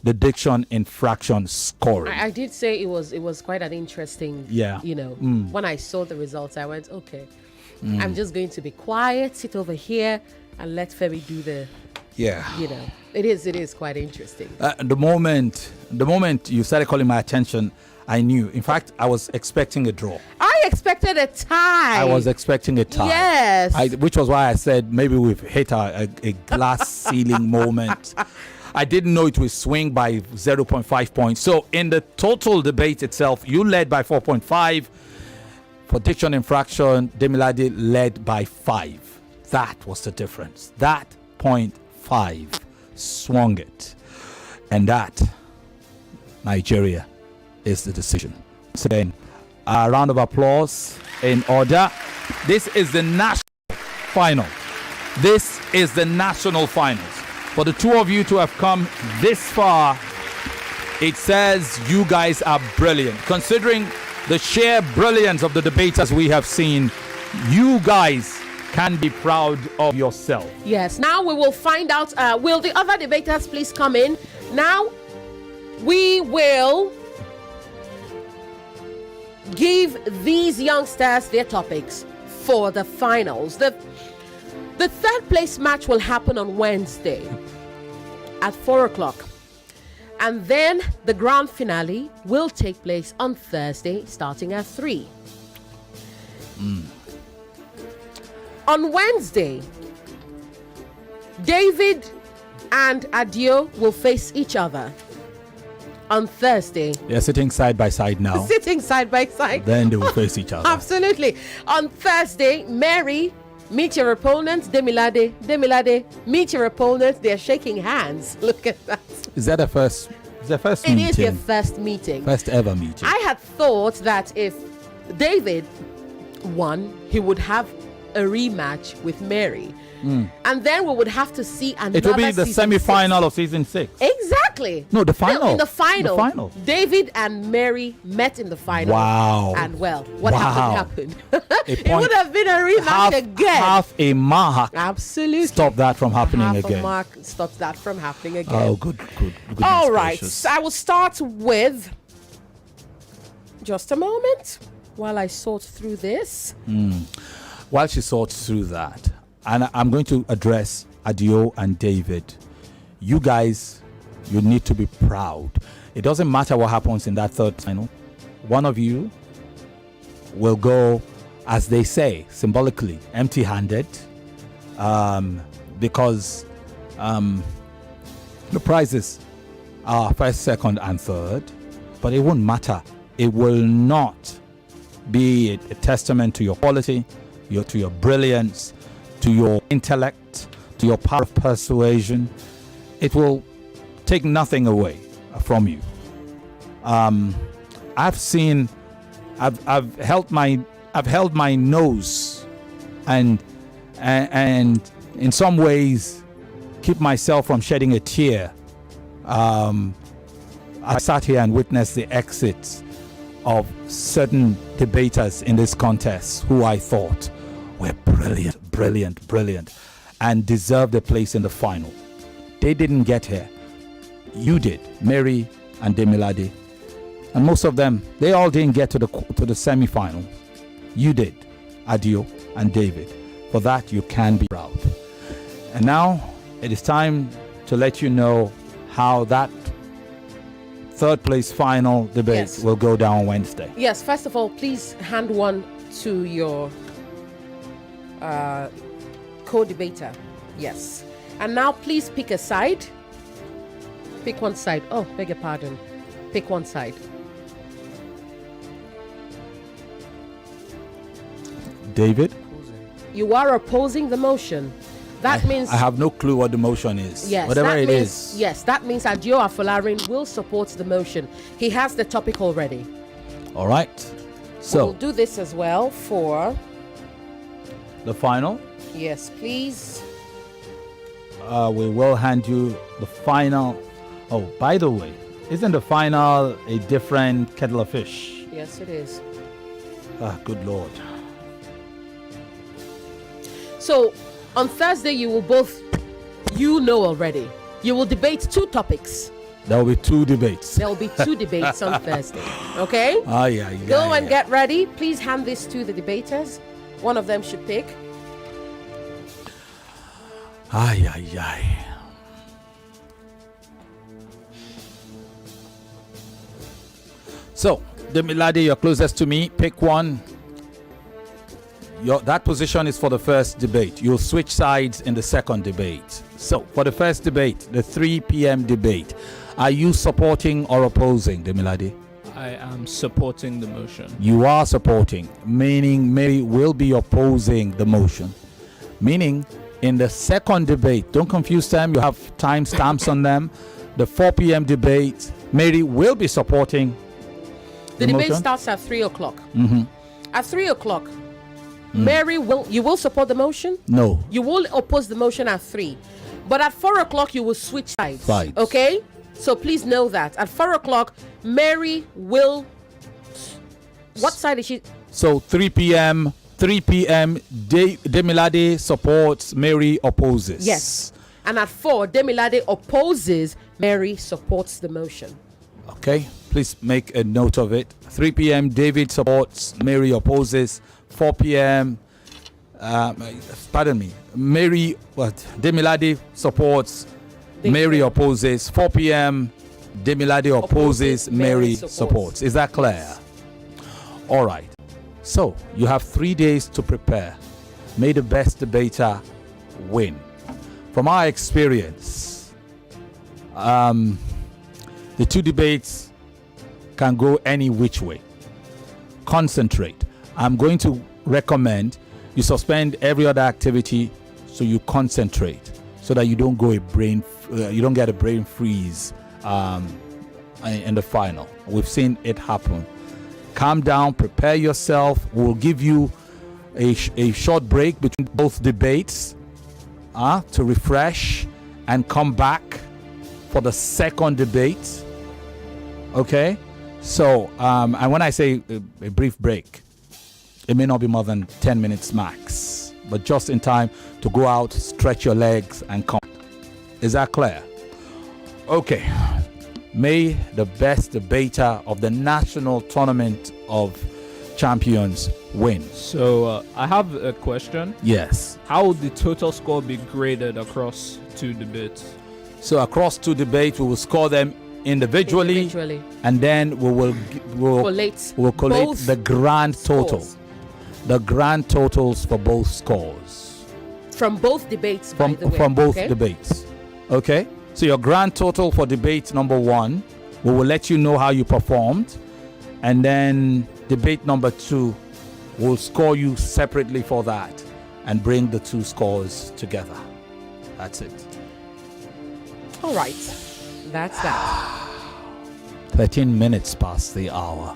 the diction infraction scoring. I did say it was quite an interesting. When I saw the results, I went, okay, I'm just going to be quiet, sit over here, and let Femi do the. Yeah. It is quite interesting. The moment you started calling my attention, I knew. In fact, I was expecting a draw. I expected a tie. I was expecting a tie. Yes. Which was why I said maybe we've hit a glass ceiling moment. I didn't know it would swing by 0.5 points. So in the total debate itself, you led by 4.5. For diction infraction, Demilade led by 5. That was the difference. That 0.5 swung it. And that, Nigeria, is the decision. So then, a round of applause in order. This is the national final. This is the national finals. For the two of you to have come this far, it says you guys are brilliant. Considering the sheer brilliance of the debaters we have seen, you guys can be proud of yourself. Yes, now we will find out. Will the other debaters please come in? Now we will give these youngsters their topics for the finals. The third place match will happen on Wednesday at 4 o'clock. And then the grand finale will take place on Thursday starting at 3. On Wednesday, David and Adio will face each other. On Thursday, They're sitting side by side now. sitting side by side. Then they will face each other. Absolutely. On Thursday, Mary, meet your opponent. Demilade, meet your opponent. They're shaking hands. Look at that. Is that the first? Is the first It meeting? is their first meeting. First ever meeting. I had thought that if David won, he would have a rematch with Mary. And then we would have to see another. It will be the season semi-final 6. of season 6. Exactly. No, the final. In the final. The final. David and Mary met in the final. Wow. And well, what Wow. happened? A It point- would have been a rematch again. Half a mark. Absolutely. Stop that from happening Half again. a mark stops that from happening again. Oh, good. All right. So I will start with just a moment while I sort through this. While she sorts through that, and I'm going to address Adio and David. You guys, you need to be proud. It doesn't matter what happens in that third final. One of you will go, as they say, symbolically, empty-handed, because the prizes are first, second, and third. But it won't matter. It will not be a testament to your quality, to your brilliance, to your intellect, to your power of persuasion. It will take nothing away from you. I've held my nose and in some ways keep myself from shedding a tear. I sat here and witnessed the exits of certain debaters in this contest who I thought were brilliant, and deserved a place in the final. They didn't get here. You did, Mary and Demilade, and most of them, they all didn't get to the semi-final. You did, Adio and David. For that, you can be proud. And now it is time to let you know how that third place final debate will go down Wednesday. Yes, first of all, please hand one to your co-debater. Yes. And now please pick a side. Pick one side. Oh, beg your pardon. Pick one side. David? You are opposing the motion. That means I have no clue what the motion is. yes, Whatever that it means, is. Yes, that means Adio Afolarin will support the motion. He has the topic already. All right. So We'll do this as well for the final. yes, please. We will hand you the final. Oh, by the way, isn't the final a different kettle of fish? Yes, it is. Ah, good Lord. So on Thursday, you will both, already. You will debate two topics. There will be two debates. There will be two debates on Thursday. Okay? Go and get ready. Please hand this to the debaters. One of them should pick. So, Demilade, you're closest to me. Pick one. That position is for the first debate. You'll switch sides in the second debate. So, for the first debate, the 3 p.m. debate, are you supporting or opposing, Demilade? I am supporting the motion. You are supporting, meaning Mary will be opposing the motion. Meaning, in the second debate, don't confuse them, you have time stamps on them. The 4 p.m. debate, Mary will be supporting The debate motion. starts at 3 o'clock. Mm-hmm. At 3 o'clock, Mary you will support the motion? No. You will oppose the motion at 3. But at 4 o'clock, you will switch sides. Sides. Okay? So please know that. At 4 o'clock, Mary will... What side is she? So 3 p.m., Demilade supports, Mary opposes. Yes. And at 4, Demilade opposes, Mary supports the motion. Okay, please make a note of it. 3 p.m. David supports, Mary opposes. 4 p.m. Demilade supports, Mary opposes. 4 p.m. Demilade opposes, Mary supports. Is that clear? All right. So you have 3 days to prepare. May the best debater win. From our experience, the 2 debates can go any which way. Concentrate. I'm going to recommend you suspend every other activity so you concentrate, so that you don't go you don't get a brain freeze in the final. We've seen it happen. Calm down, prepare yourself. We'll give you a short break between both debates to refresh and come back for the second debate. Okay? So, and when I say a brief break, it may not be more than 10 minutes max, but just in time to go out, stretch your legs, and come. Is that clear? Okay. May the best debater of the National Tournament of Champions win. So I have a question. Yes. How would the total score be graded across 2 debates? So across 2 debates, we will score them individually. And then we will collate the grand total. Scores. The grand totals for both scores. From both debates, by the way. From both debates. Okay? So your grand total for debate number 1, we will let you know how you performed. And then debate number 2, we'll score you separately for that and bring the 2 scores together. That's it. All right. That's that. 13 minutes past the hour.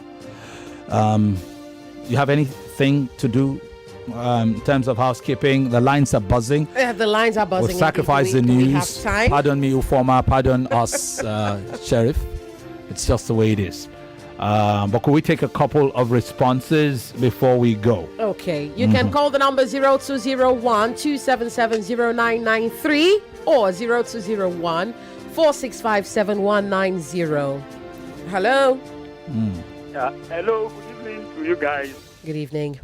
You have anything to do in terms of housekeeping? The lines are buzzing. The lines are buzzing. We'll sacrifice the Do we news. have time? Pardon me, Ufoma. Pardon us, Sheriff. It's just the way it is. But could we take a couple of responses before we go? Okay. You can call the number 0201-277-0993 or 0201-465-7190. Hello. Hello, good evening to you guys. Good evening.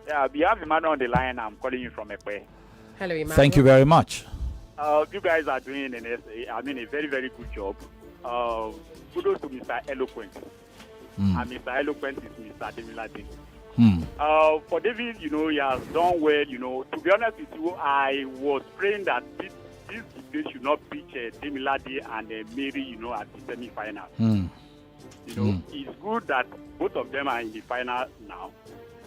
Yeah, we have Emmanuel on the line. I'm calling you from Ekwe. Hello, Emmanuel. Thank you very much. You guys are doing a very, very good job. Kudos to Mr. Eloquent. And Mr. Eloquent is Mr. Demilade. For David, he has done well. To be honest with you, I was praying that this debate should not pitch Demilade and Mary, at the semi-final. It's good that both of them are in the final now.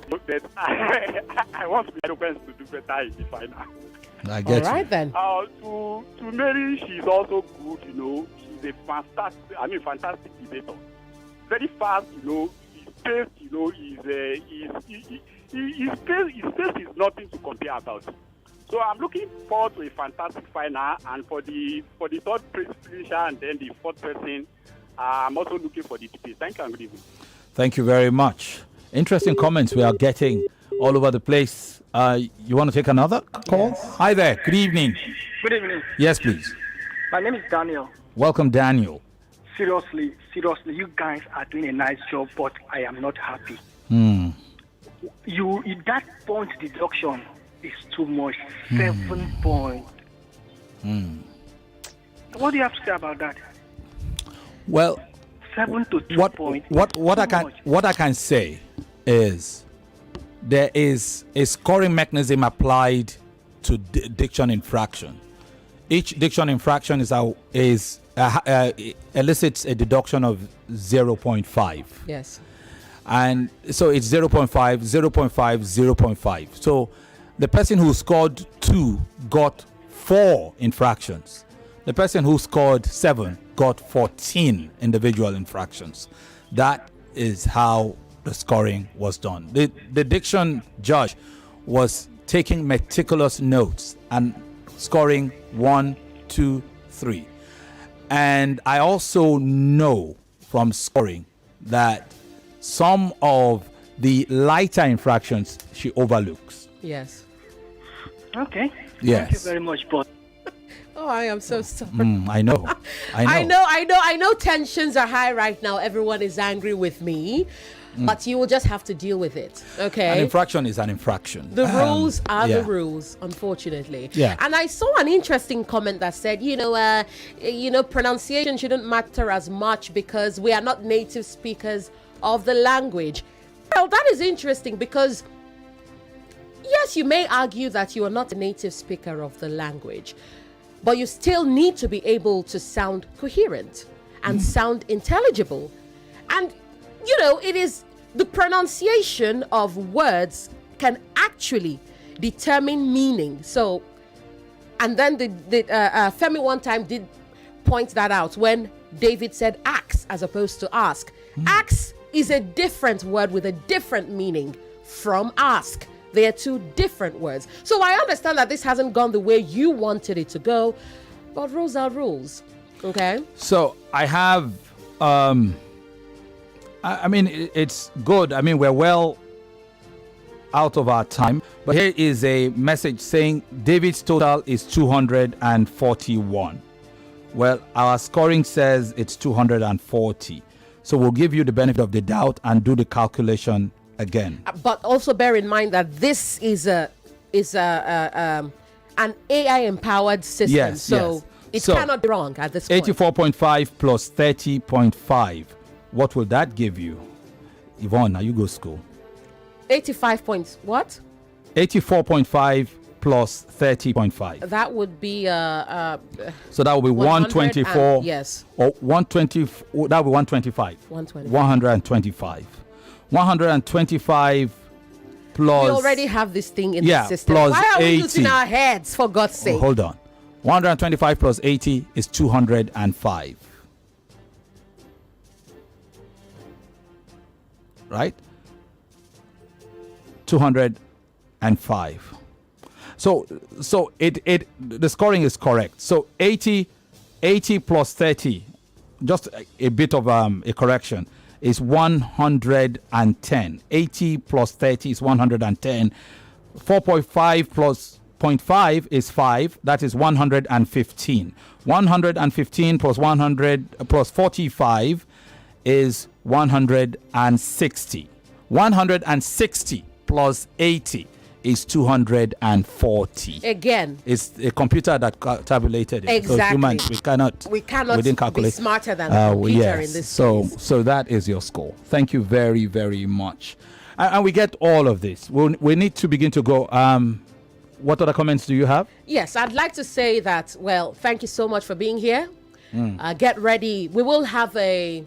But I want to be eloquent to do better in the final. I get All right, then. To Mary, she's also good. She's a fantastic debater. Very fast. His pace. His pace is nothing to compare about. So I'm looking forward to a fantastic final, and for the third finisher and then the fourth person, I'm also looking for the debate. Thank you and good evening. Thank you very much. Interesting comments we are getting all over the place. You want to take another call? Yes. Hi there. Good evening. Good evening. Yes, please. My name is Daniel. Welcome, Daniel. Seriously, you guys are doing a nice job, but I am not happy. That point deduction is too much. 7 points. What do you have to say about that? Well, 7 to 2 points. What I can say is there is a scoring mechanism applied to diction infraction. Each diction infraction elicits a deduction of 0.5. Yes. And so it's 0.5, 0.5, 0.5. So The person who scored 2 got 4 infractions. The person who scored 7 got 14 individual infractions. That is how the scoring was done. The diction judge was taking meticulous notes and scoring 1, 2, 3. And I also know from scoring that some of the lighter infractions she overlooks. Yes. Okay. Yes. Thank you very much, boss. Oh, I am so sorry. I know. I know tensions are high right now. Everyone is angry with me. But you will just have to deal with it, okay? An infraction is an infraction. The rules are yeah. the rules, unfortunately. Yeah. And I saw an interesting comment that said, pronunciation shouldn't matter as much because we are not native speakers of the language. Well, that is interesting because, yes, you may argue that you are not a native speaker of the language, but you still need to be able to sound coherent and sound intelligible. And it is the pronunciation of words can actually determine meaning. So, and then Femi one time did point that out when David said ask as opposed to ask. Ask is a different word with a different meaning from ask. They are 2 different words. So I understand that this hasn't gone the way you wanted it to go, but rules are rules. Okay? So I have it's good. We're well out of our time. But here is a message saying David's total is 241. Well, our scoring says it's 240. So we'll give you the benefit of the doubt and do the calculation again. But also bear in mind that this is an AI empowered system. Yes, so yes. it cannot be wrong at this point. 84.5 plus 30.5. What will that give you? Yvonne, now you go school. 85 points. What? 84.5 plus 30.5. That would be so that would be 124. Yes. Or 120. That would be 125. 125. 125 plus. We already have this thing in the system. Plus Why are we 80. using our heads, for God's sake? Hold on. 125 plus 80 is 205. Right? 205. So the scoring is correct. So 80 plus 30, just a bit of a correction, is 110. 80 plus 30 is 110. 4.5 plus 0.5 is 5. That is 115. 115 plus 100 plus 45 is 160. 160 plus 80 is 240. Again, it's a computer that tabulated it. Exactly. So humans, we didn't calculate. Be smarter than the computer in this case. So that is your score. Thank you very, very much. And we get all of this. We need to begin to go. What other comments do you have? Yes, I'd like to say that, well, thank you so much for being here. Get ready. We will have a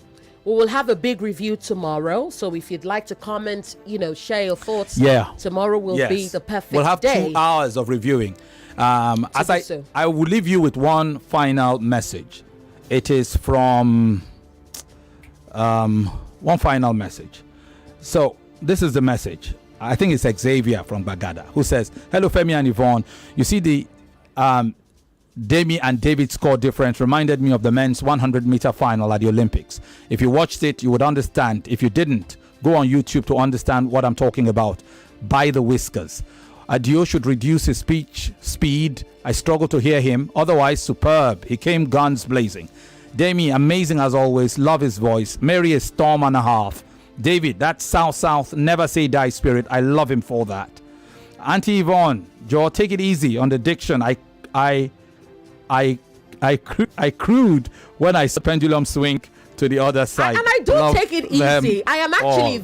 big review tomorrow. So if you'd like to comment, share your thoughts. Yeah. Tomorrow will be the perfect day. We'll have 2 hours of reviewing. I will leave you with one final message. It is from one final message. So this is the message. I think it's Xavier from Bagada who says, "Hello, Femi and Yvonne. You see the Demi and David score difference reminded me of the men's 100-meter final at the Olympics. If you watched it, you would understand. If you didn't, go on YouTube to understand what I'm talking about. By the whiskers. Adio should reduce his speech speed. I struggle to hear him. Otherwise, superb. He came guns blazing. Demi, amazing as always. Love his voice. Mary, a storm and a half. David, that South, never say die spirit. I love him for that. Auntie Yvonne, Joe, take it easy on the diction. I crude when I pendulum swing to the other side. And I do take it easy. I am actually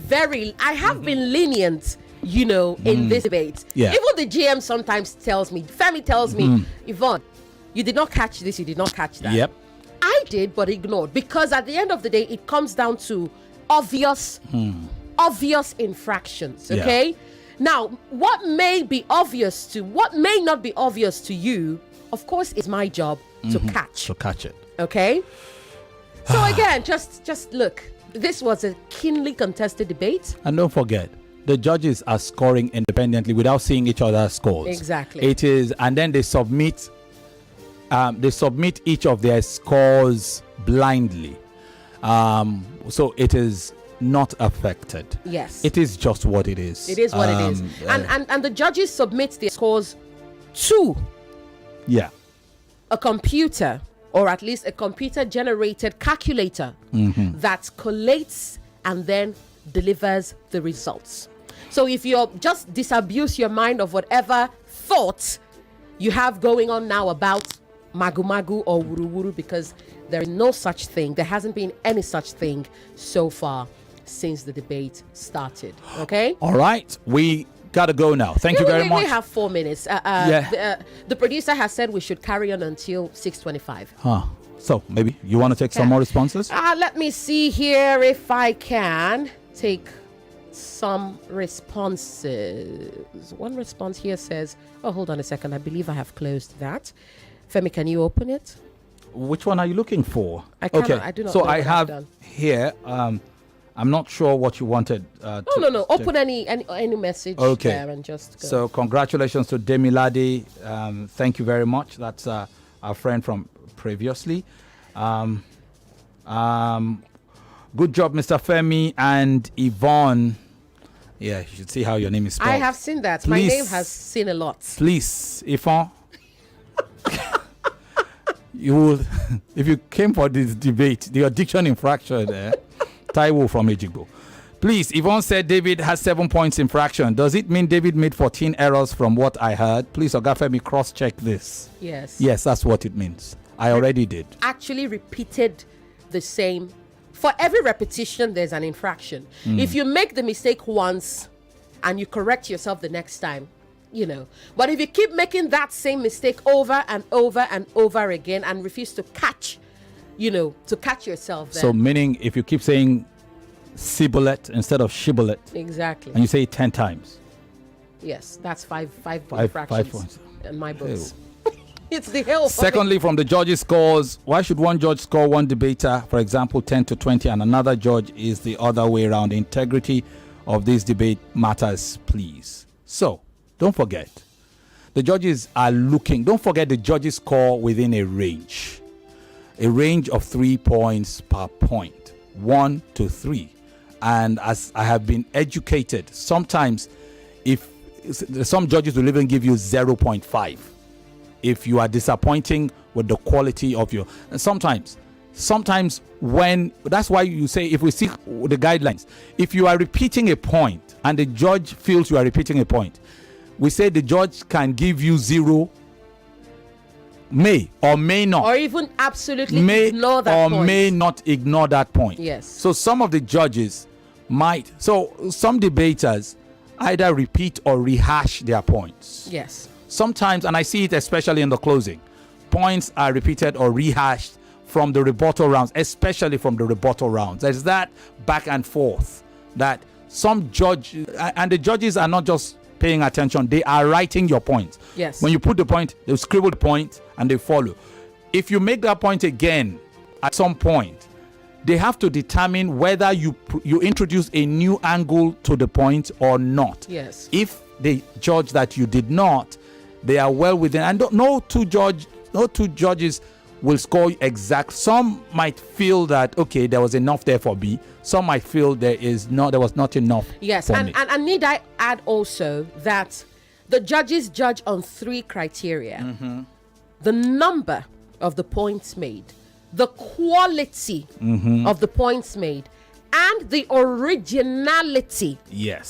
I have been lenient, in this debate. Yeah. Even the GM sometimes Femi tells me, Yvonne, you did not catch this, you did not catch that. Yep. I did, but ignored. Because at the end of the day, it comes down to obvious infractions, okay? Now, what may not be obvious to you, of course, is my job to catch. To catch it. Okay? So again, just look. This was a keenly contested debate. And don't forget, the judges are scoring independently without seeing each other's scores. Exactly. It is, and then they submit each of their scores blindly. So it is not affected. Yes. It is just what it is. It is what it is. And the judges submit their scores to a computer, or at least a computer-generated calculator that collates and then delivers the results. So if you're just disabuse your mind of whatever thought you have going on now about magu-magu or wuru-wuru, because there is no such thing. There hasn't been any such thing so far since the debate started. Okay? All right. We got to go now. Thank you very much. We have 4 minutes. The producer has said we should carry on until 6:25. So maybe you want to take some more responses? Let me see here if I can take some responses. One response here says, oh, hold on a second. I believe I have closed that. Femi, can you open it? Which one are you looking for? I do not so know I what have I've done. here. I'm not sure what you wanted. No. Open any message there and just go. So congratulations to Demilade. Thank you very much. That's our friend from previously. Good job, Mr. Femi and Yvonne. Yeah, you should see how your name is spelled. I have seen that. Please, my name has seen a lot. Please, Yvonne. You will, if you came for this debate, the addiction infraction there. Taiwo from Ejigbo. Please, Yvonne said David has 7 points infraction. Does it mean David made 14 errors from what I heard? Please, Ogafemi, cross-check this. Yes. Yes, that's what it means. I already did. Actually repeated the same. For every repetition, there's an infraction. If you make the mistake once and you correct yourself the next time, But if you keep making that same mistake over and over and over again and refuse to catch yourself then. So meaning if you keep saying Sibolet instead of Shibolet. Exactly. And you say it 10 times. Yes, that's five fractions. 5 points. In my books. It's the hell. Secondly, from the judges' scores, why should one judge score one debater, for example, 10 to 20, and another judge is the other way around? The integrity of this debate matters, please. So, don't forget, the judges are looking. Don't forget the judges score within a range of 3 points per point, 1 to 3. And as I have been educated, sometimes if some judges will even give you 0.5 if you are disappointing with the quality of your. And sometimes when that's why you say, if we see the guidelines, if you are repeating a point and the judge feels you are repeating a point, we say the judge can give you 0, may or may not, or even absolutely ignore that point, or may not ignore that point. Yes. So some of the judges might. So some debaters either repeat or rehash their points. Yes. Sometimes, and I see it especially in the closing, points are repeated or rehashed from the rebuttal rounds, especially from the rebuttal rounds. There's that back and forth that some judge, and the judges are not just paying attention, they are writing your point. Yes. When you put the point, they'll scribble the point and they follow. If you make that point again at some point, they have to determine whether you introduce a new angle to the point or not. Yes. If they judge that you did not, they are well within. And no two judges will score exact. Some might feel that okay, there was enough there for B. Some might feel there was not enough. Yes, for and me. and need I add also that the judges judge on 3 criteria: the number of the points made, the quality of the points made, and the originality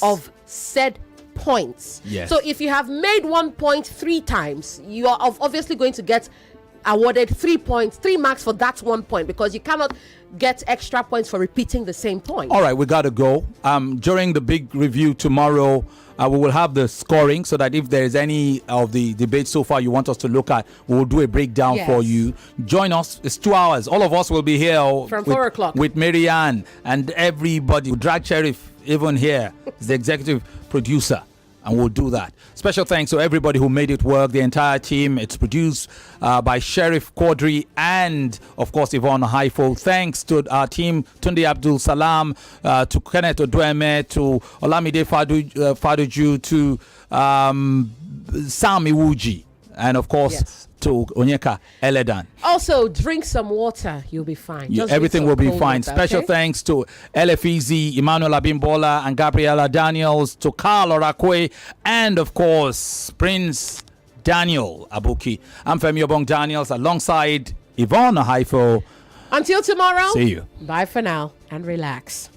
of said points. Yes. So if you have made 1 point 3 times, you are obviously going to get awarded 3 marks for that 1 point, because you cannot get extra points for repeating the same point. All right, we got to go. During the big review tomorrow, we will have the scoring, so that if there is any of the debates so far you want us to look at, we will do a breakdown for you. Join us. It's 2 hours. All of us will be here from 4 o'clock with Marianne and everybody. Drag Sheriff even here is the executive producer. and we'll do that. Special thanks to everybody who made it work, the entire team. It's produced by Sheriff Quadri and, of course, Yvonne Okhaifo. Thanks to our team, Tunde Abdul Salam, to Kenneth Odueme, to Olamide Faduju, to Sam Iwuji, and, of course, to Onyeka Eledan. Also, drink some water. You'll be fine. Everything will be fine. Water, Special thanks to LFEZ, Emmanuel Abimbola, and Gabriela Daniels, to Carl Orakwe, and, of course, Prince Daniel Abuki. I'm Femi Obong-Daniels alongside Yvonne Okhaifo. Until tomorrow. See you. Bye for now and relax.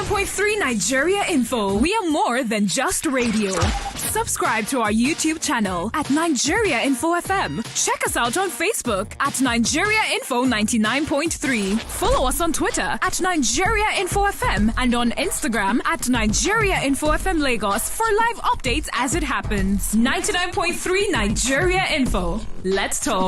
.3 Nigeria Info. We are more than just radio. Subscribe to our YouTube channel at Nigeria Info FM. Check us out on Facebook at Nigeria Info 99.3. Follow us on Twitter at Nigeria Info FM and on Instagram at Nigeria Info FM Lagos for live updates as it happens. 99.3 Nigeria Info. Let's talk.